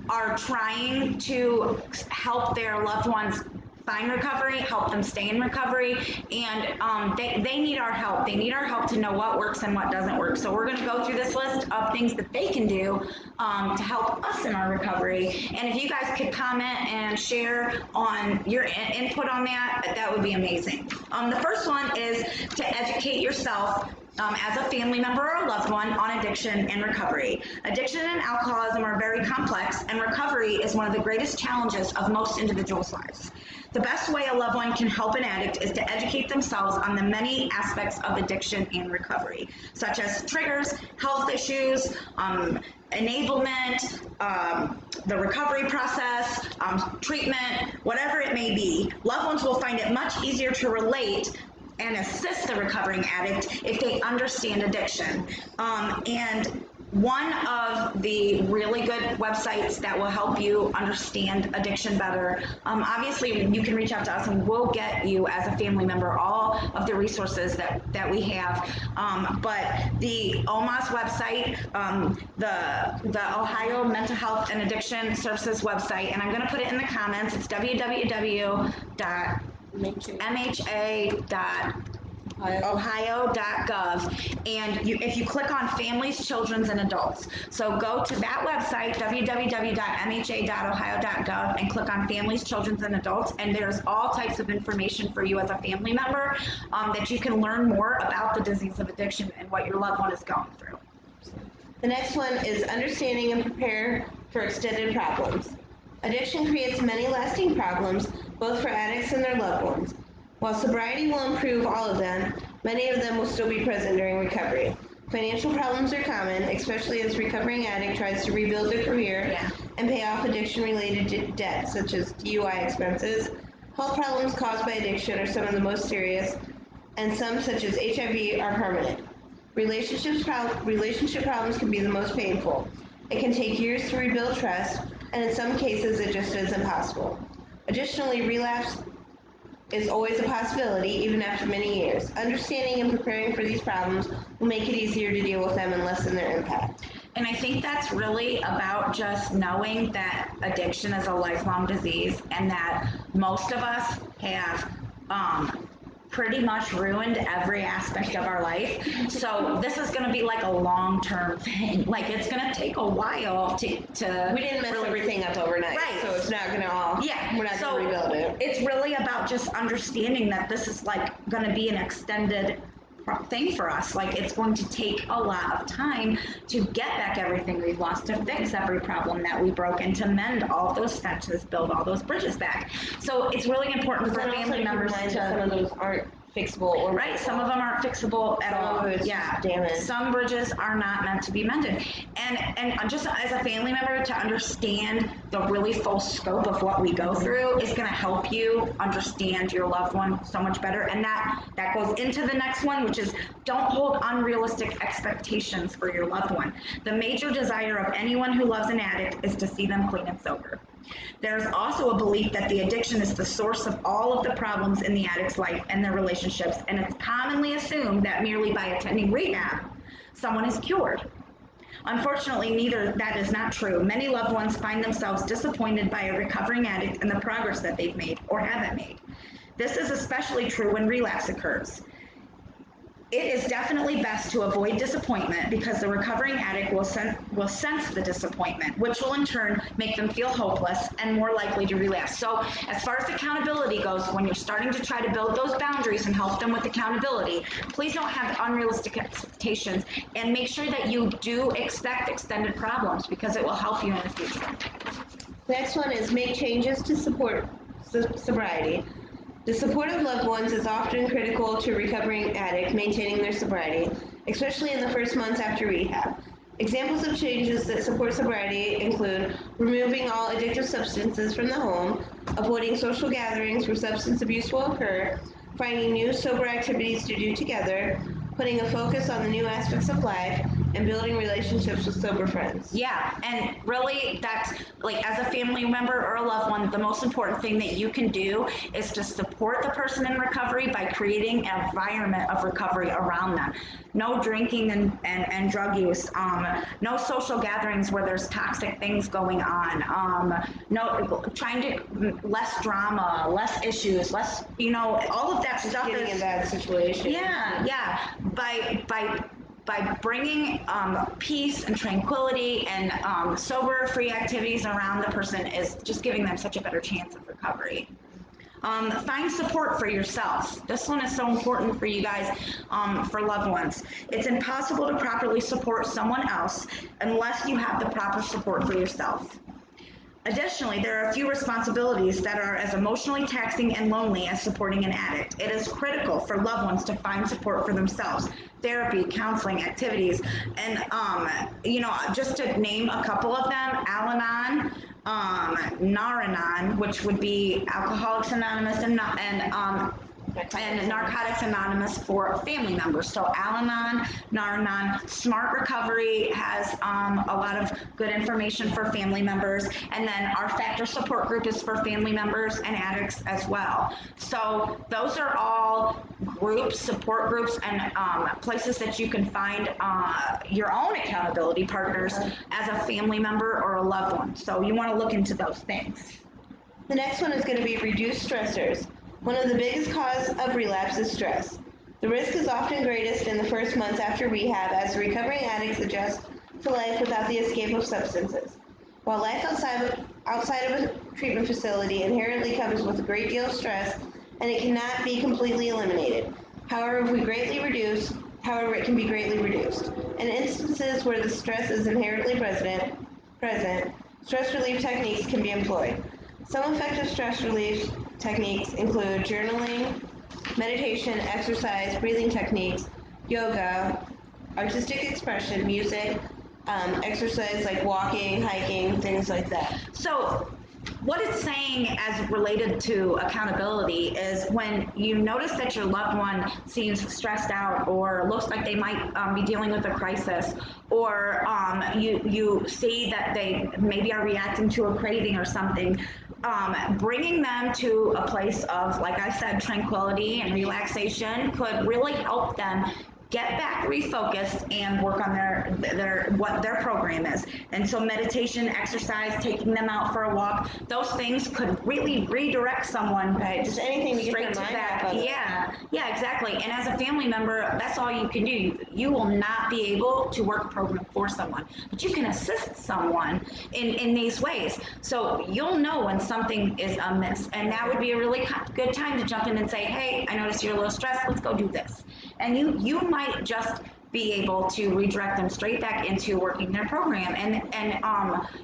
are trying to help their loved ones find recovery, help them stay in recovery, and they need our help. They need our help to know what works and what doesn't work. So we're going to go through this list of things that they can do to help us in our recovery. And if you guys could comment and share on your input on that, that would be amazing. The first one is to educate yourself as a family member or a loved one on addiction and recovery. Addiction and alcoholism are very complex, and recovery is one of the greatest challenges of most individuals' lives. The best way a loved one can help an addict is to educate themselves on the many aspects of addiction and recovery, such as triggers, health issues, enablement, the recovery process, treatment, whatever it may be, loved ones will find it much easier to relate and assist the recovering addict if they understand addiction. And one of the really good websites that will help you understand addiction better, obviously you can reach out to us and we'll get you as a family member all of the resources that we have. But the OMAS website, the Ohio Mental Health and Addiction Services website, and I'm going to put it in the comments, it's www.mha.ohio.gov, and if you click on families, children's, and adults, so go to that website, www.mha.ohio.gov, and click on families, children's, and adults, and there's all types of information for you as a family member that you can learn more about the disease of addiction and what your loved one is going through. The next one is understanding and prepare for extended problems. Addiction creates many lasting problems, both for addicts and their loved ones. While sobriety will improve all of them, many of them will still be present during recovery. Financial problems are common, especially as recovering addict tries to rebuild their career and pay off addiction-related debts, such as DUI expenses. Health problems caused by addiction are some of the most serious, and some, such as HIV, are permanent. Relationship problems can be the most painful. It can take years to rebuild trust, and in some cases, it just is impossible. Additionally, relapse is always a possibility, even after many years. Understanding and preparing for these problems will make it easier to deal with them and lessen their impact. And I think that's really about just knowing that addiction is a lifelong disease and that most of us have pretty much ruined every aspect of our life. So this is going to be like a long-term thing. Like it's going to take a while to We didn't mess everything up overnight, right. So it's not going to all. Yeah, we're not going to rebuild it. It's really about just understanding that this is like going to be an extended thing for us. Like it's going to take a lot of time to get back everything we've lost, to fix every problem that we broke, and to mend all of those fences, build all those bridges back. So it's really important for family members to. Some of those aren't fixable or right. Some of them aren't fixable at all. Damage. Some bridges are not meant to be mended, and just as a family member to understand the really full scope of what we go through is going to help you understand your loved one so much better. And that goes into the next one, which is don't hold unrealistic expectations for your loved one. The major desire of anyone who loves an addict is to see them clean and sober. There's also a belief that the addiction is the source of all of the problems in the addict's life and their relationships, and it's commonly assumed that merely by attending rehab, someone is cured. Unfortunately, that is not true. Many loved ones find themselves disappointed by a recovering addict and the progress that they've made or haven't made. This is especially true when relapse occurs. It is definitely best to avoid disappointment because the recovering addict will sense the disappointment, which will in turn make them feel hopeless and more likely to relapse. So as far as accountability goes, when you're starting to try to build those boundaries and help them with accountability, please don't have unrealistic expectations and make sure that you do expect extended problems because it will help you in the future. Next one is make changes to support sobriety. The support of loved ones is often critical to a recovering addict maintaining their sobriety, especially in the first months after rehab. Examples of changes that support sobriety include removing all addictive substances from the home, avoiding social gatherings where substance abuse will occur, finding new sober activities to do together, putting a focus on the new aspects of life, and building relationships with sober friends. Yeah, and really that's like as a family member or a loved one, the most important thing that you can do is to support the person in recovery by creating an environment of recovery around them. No drinking and drug use, no social gatherings where there's toxic things going on, trying to less drama, less issues, less, all of that stuff Getting is in bad situations. Yeah. By bringing peace and tranquility and sober-free activities around the person is just giving them such a better chance of recovery. Find support for yourself. This one is so important for you guys, for loved ones. It's impossible to properly support someone else unless you have the proper support for yourself. Additionally, there are a few responsibilities that are as emotionally taxing and lonely as supporting an addict. It is critical for loved ones to find support for themselves, therapy, counseling, activities, and just to name a couple of them, Al-Anon, Nar-Anon, which would be Alcoholics Anonymous and Narcotics Anonymous for family members. So Al-Anon, Nar-Anon, Smart Recovery has a lot of good information for family members. And then our Factor Support Group is for family members and addicts as well. So those are all groups, support groups, and places that you can find your own accountability partners as a family member or a loved one. So you want to look into those things. The next one is going to be reduce stressors. One of the biggest cause of relapse is stress. The risk is often greatest in the first months after rehab as recovering addicts adjust to life without the escape of substances. While life outside of a treatment facility inherently comes with a great deal of stress, and it cannot be completely eliminated. However, it can be greatly reduced. In instances where the stress is inherently present, stress relief techniques can be employed. Some effective stress relief techniques include journaling, meditation, exercise, breathing techniques, yoga, artistic expression, music, exercise like walking, hiking, things like that. So what it's saying as related to accountability is when you notice that your loved one seems stressed out or looks like they might be dealing with a crisis, or you see that they maybe are reacting to a craving or something, bringing them to a place of, like I said, tranquility and relaxation could really help them get back refocused and work on their what their program is. And so meditation, exercise, taking them out for a walk, those things could really redirect someone Just anything to get straight their to mind that. off of it. Yeah, exactly. And as a family member, that's all you can do. You will not be able to work a program for someone, but you can assist someone in these ways. So you'll know when something is amiss, and that would be a really good time to jump in and say, hey, I noticed you're a little stressed, let's go do this. And you might just be able to redirect them straight back into working their program, and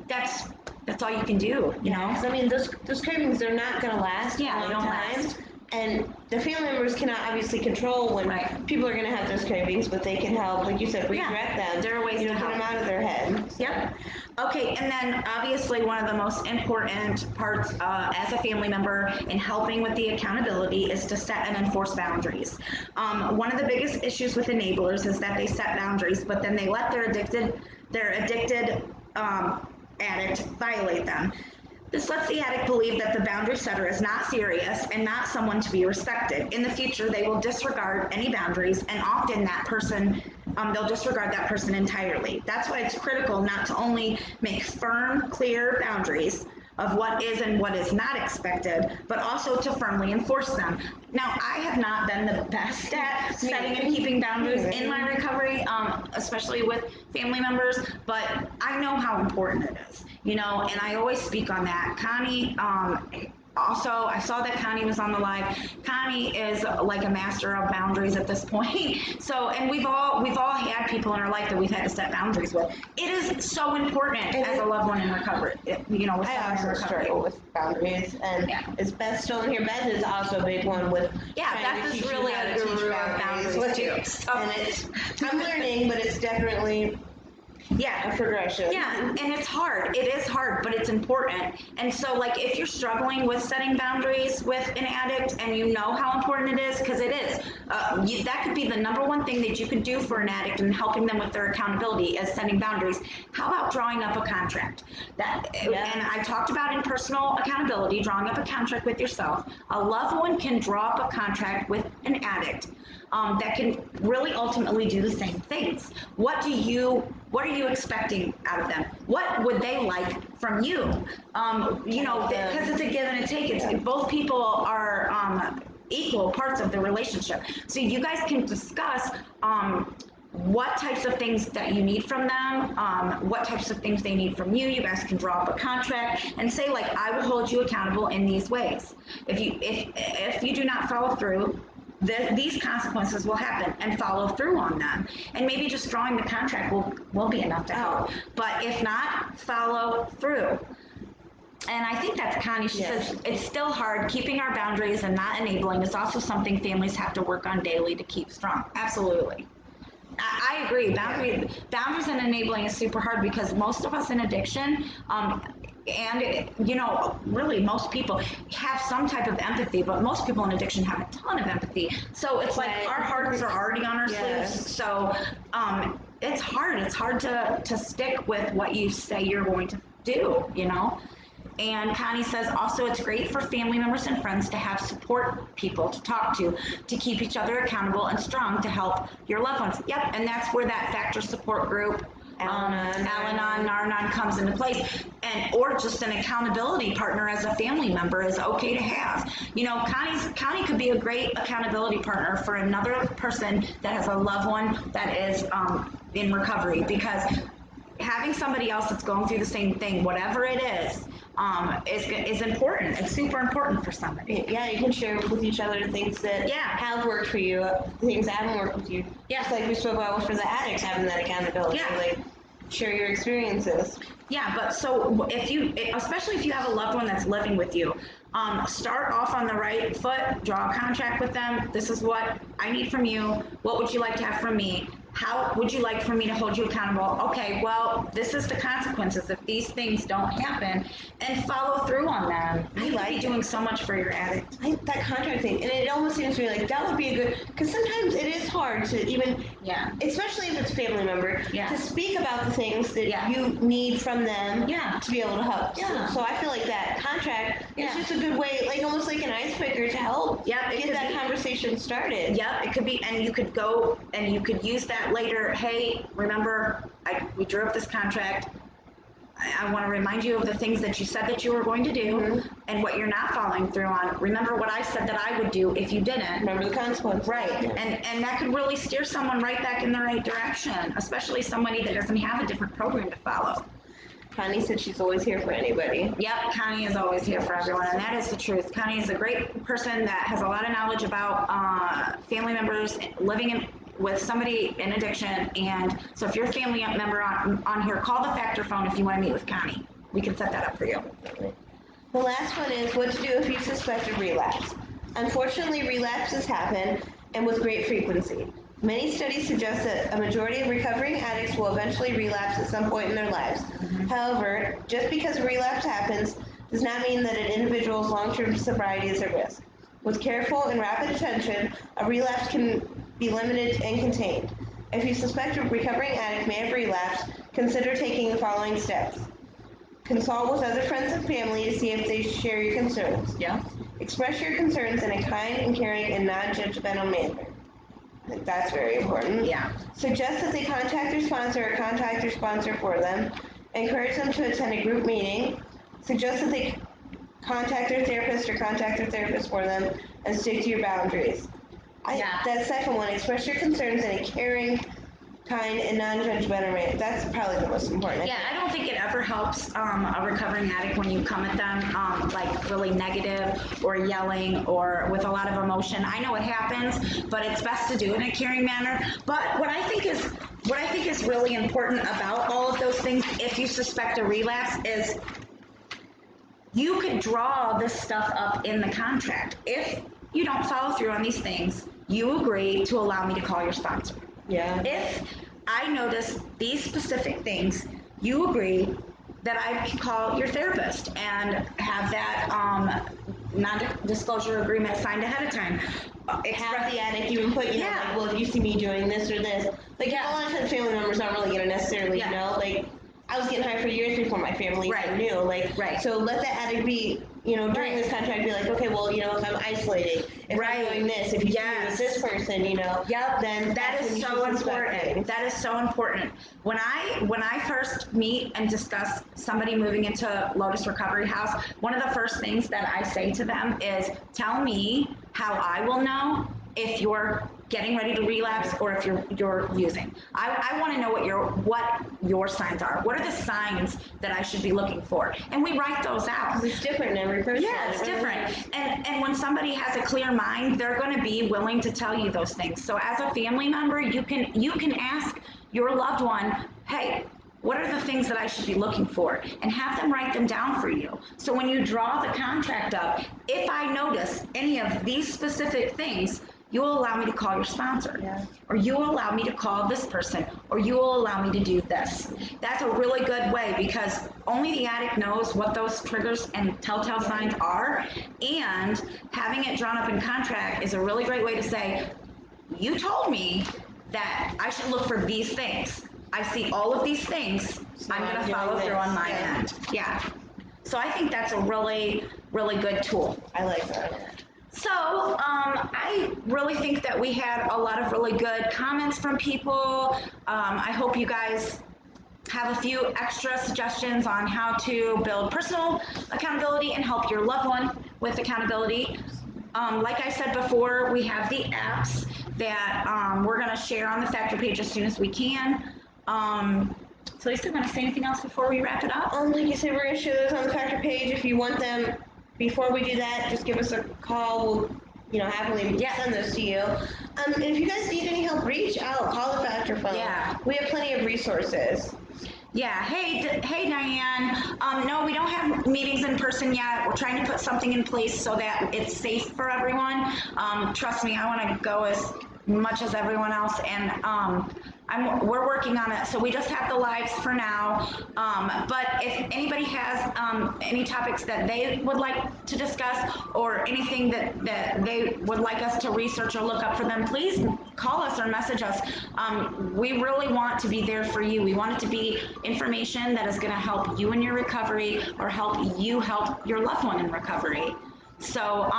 that's all you can do, you know. 'Cause, I mean, those cravings, they're not going to last Yeah, a they long don't time. last. And the family members cannot obviously control when Right. people are going to have those cravings, but they can help, like you said, redirect them. there are ways to get help them out of their head. Yep. Okay, and then obviously one of the most important parts as a family member in helping with the accountability is to set and enforce boundaries. One of the biggest issues with enablers is that they set boundaries, but then they let their addicted addict violate them. This lets the addict believe that the boundary setter is not serious and not someone to be respected. In the future, they will disregard any boundaries, and often that person, they'll disregard that person entirely. That's why it's critical not to only make firm, clear boundaries of what is and what is not expected, but also to firmly enforce them. Now, I have not been the best at setting and keeping boundaries in my recovery, especially with family members, but I know how important it is, you know, and I always speak on that. Connie, also, I saw that Connie was on the live. Connie is like a master of boundaries at this point. So, and we've all had people in our life that we've had to set boundaries with. It is so important as a loved one in recovery. You know, with I someone in also recovery. struggle with boundaries, and it's Beth Stolen here. Beth is also a big one with Yeah, trying Beth to is teach you really how a to teach guru of boundaries with too. you. So- And I'm learning, but it's definitely Yeah. a progression. Yeah, and it's hard. It is hard, but it's important. And so, like, if you're struggling with setting boundaries with an addict and you know how important it is, because it is, that could be the number one thing that you could do for an addict and helping them with their accountability is setting boundaries. How about drawing up a contract? And I talked about in personal accountability, drawing up a contract with yourself. A loved one can draw up a contract with an addict that can really ultimately do the same things. What are you expecting out of them? What would they like from you? You know, because it's a give and a take. It's both people are equal parts of the relationship. So you guys can discuss what types of things that you need from them, what types of things they need from you. You guys can draw up a contract and say, like, I will hold you accountable in these ways. If you do not follow through, these consequences will happen, and follow through on them. And maybe just drawing the contract will be enough to help. But if not, follow through. And I think that's Connie. She says it's still hard keeping our boundaries and not enabling. It's also something families have to work on daily to keep strong. Absolutely. I agree. Boundaries and enabling is super hard because most of us in addiction, and you know, really most people have some type of empathy, but most people in addiction have a ton of empathy. So it's like Right. our hearts are already on our Yes. sleeves. So it's hard. It's hard to stick with what you say you're going to do, you know. And Connie says also it's great for family members and friends to have support people to talk to keep each other accountable and strong to help your loved ones. Yep, and that's where that Factor support group, Al-Anon, Nar-Anon comes into place, and or just an accountability partner as a family member is okay to have. You know, Connie could be a great accountability partner for another person that has a loved one that is in recovery, because having somebody else that's going through the same thing, whatever it is important. It's super important for somebody. Yeah, you can share with each other things that Yeah. have worked for you, things that haven't worked with you. Yeah. Just like we spoke about for the addicts, having that accountability. Yeah. Like, share your experiences. Yeah, but so if you, especially if you have a loved one that's living with you, start off on the right foot, draw a contract with them. This is what I need from you. What would you like to have from me? How would you like for me to hold you accountable? Okay, well, this is the consequences if these things don't happen, and follow through on them. I You could like be it. doing so much for your addict. That contract thing, and it almost seems to me like that would be a good, because sometimes it is hard to even, Yeah. especially if it's a family member, Yeah. to speak about the things that Yeah. you need from them Yeah. to be able to help. Yeah. So I feel like that contract Yeah. is just a good way, like almost like an icebreaker to help Yeah, it get could that be. conversation started. Yep, it could be, and you could go and you could use that later. Hey, remember, we drew up this contract. I want to remind you of the things that you said that you were going to do and what you're not following through on. Remember what I said that I would do if you didn't. Remember the consequences. Right, Yeah. and that could really steer someone right back in the right direction, especially somebody that doesn't have a different program to follow. Connie said she's always here for anybody. Yep, Connie is always here for everyone, and that is the truth. Connie is a great person that has a lot of knowledge about family members living with somebody in addiction. And so if you're a family member on here, call the Factor phone if you want to meet with Connie. We can set that up for you. The last one is what to do if you suspect a relapse. Unfortunately, relapses happen and with great frequency. Many studies suggest that a majority of recovering addicts will eventually relapse at some point in their lives. However, just because a relapse happens does not mean that an individual's long-term sobriety is at risk. With careful and rapid attention, a relapse can be limited and contained. If you suspect a recovering addict may have relapsed, consider taking the following steps. Consult with other friends and family to see if they share your concerns. Yeah. Express your concerns in a kind and caring and non-judgmental manner. I think that's very important. Yeah. Suggest that they contact their sponsor or contact their sponsor for them. Encourage them to attend a group meeting. Suggest that they contact their therapist or contact their therapist for them, and stick to your boundaries. Yeah. That second one, express your concerns in a caring, kind, and non-judgmental manner. That's probably the most important. Yeah, I don't think it ever helps a recovering addict when you come at them like really negative or yelling or with a lot of emotion. I know it happens, but it's best to do it in a caring manner. But what I think is really important about all of those things, if you suspect a relapse, is you could draw this stuff up in the contract. If you don't follow through on these things, you agree to allow me to call your sponsor. Yeah. If I notice these specific things, you agree that I can call your therapist and have that non-disclosure agreement signed ahead of time. Have the addict even put, you know, Yeah. like, well, if you see me doing this or this. Like, Yeah. a lot of times family members aren't really going to necessarily, Yeah. you know, like, I was getting high for years before my family Right. even knew. Like, Right. so let the addict be, you know, during Right. this contract, be like, okay, well, you know, if I'm isolating, if Right. I'm doing this, if you see me Yes. with this person, you know, Yep, then that that's is when you so should suspect important. things. That is so important. When I first meet and discuss somebody moving into Lotus Recovery House, one of the first things that I say to them is, tell me how I will know if you're getting ready to relapse or if you're using. I want to know what your signs are. What are the signs that I should be looking for? And we write those out. 'Cause it's different in every person. Yeah, it's different. And when somebody has a clear mind, they're going to be willing to tell you those things. So as a family member, you can ask your loved one, hey, what are the things that I should be looking for? And have them write them down for you. So when you draw the contract up, if I notice any of these specific things, you will allow me to call your sponsor. Yeah. Or you will allow me to call this person, or you will allow me to do this. That's a really good way because only the addict knows what those triggers and telltale signs are. And having it drawn up in contract is a really great way to say, you told me that I should look for these things. I see all of these things. So I'm going I'm to doing follow through this. on my Yeah. end. Yeah. So I think that's a really, really good tool. I like that. So I really think that we had a lot of really good comments from people. I hope you guys have a few extra suggestions on how to build personal accountability and help your loved one with accountability. Like I said before, we have the apps that we're going to share on the Factor page as soon as we can. So Lisa, want to say anything else before we wrap it up? Like you said, we're going to share those on the Factor page. If you want them, before we do that, just give us a call. We'll, happily send those to you. And if you guys need any help, reach out. Call the Factor phone. Yeah. We have plenty of resources. Yeah. Hey, Diane. No, we don't have meetings in person yet. We're trying to put something in place so that it's safe for everyone. Trust me, I want to go as much as everyone else, and we're working on it. So we just have the lives for now. But if anybody has any topics that they would like to discuss or anything that they would like us to research or look up for them, please call us or message us. We really want to be there for you. We want it to be information that is going to help you in your recovery or help you help your loved one in recovery. So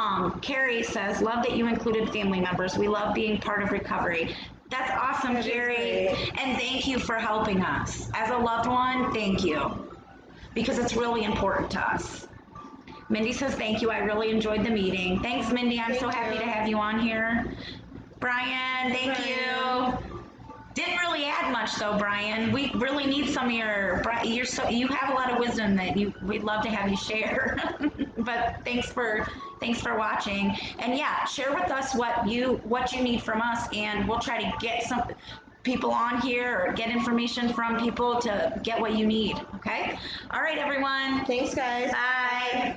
Carrie says, love that you included family members. We love being part of recovery. That's awesome, That is Carrie. great. And thank you for helping us. As a loved one, thank you. Because it's really important to us. Mindy says, thank you. I really enjoyed the meeting. Thanks, Mindy. I'm so happy to have you on here. Brian, thank you. Didn't really add much though, Brian. We really need some of you have a lot of wisdom that we'd love to have you share. But thanks for watching. And yeah, share with us what you need from us, and we'll try to get some people on here or get information from people to get what you need. Okay? All right, everyone. Thanks, guys. Bye.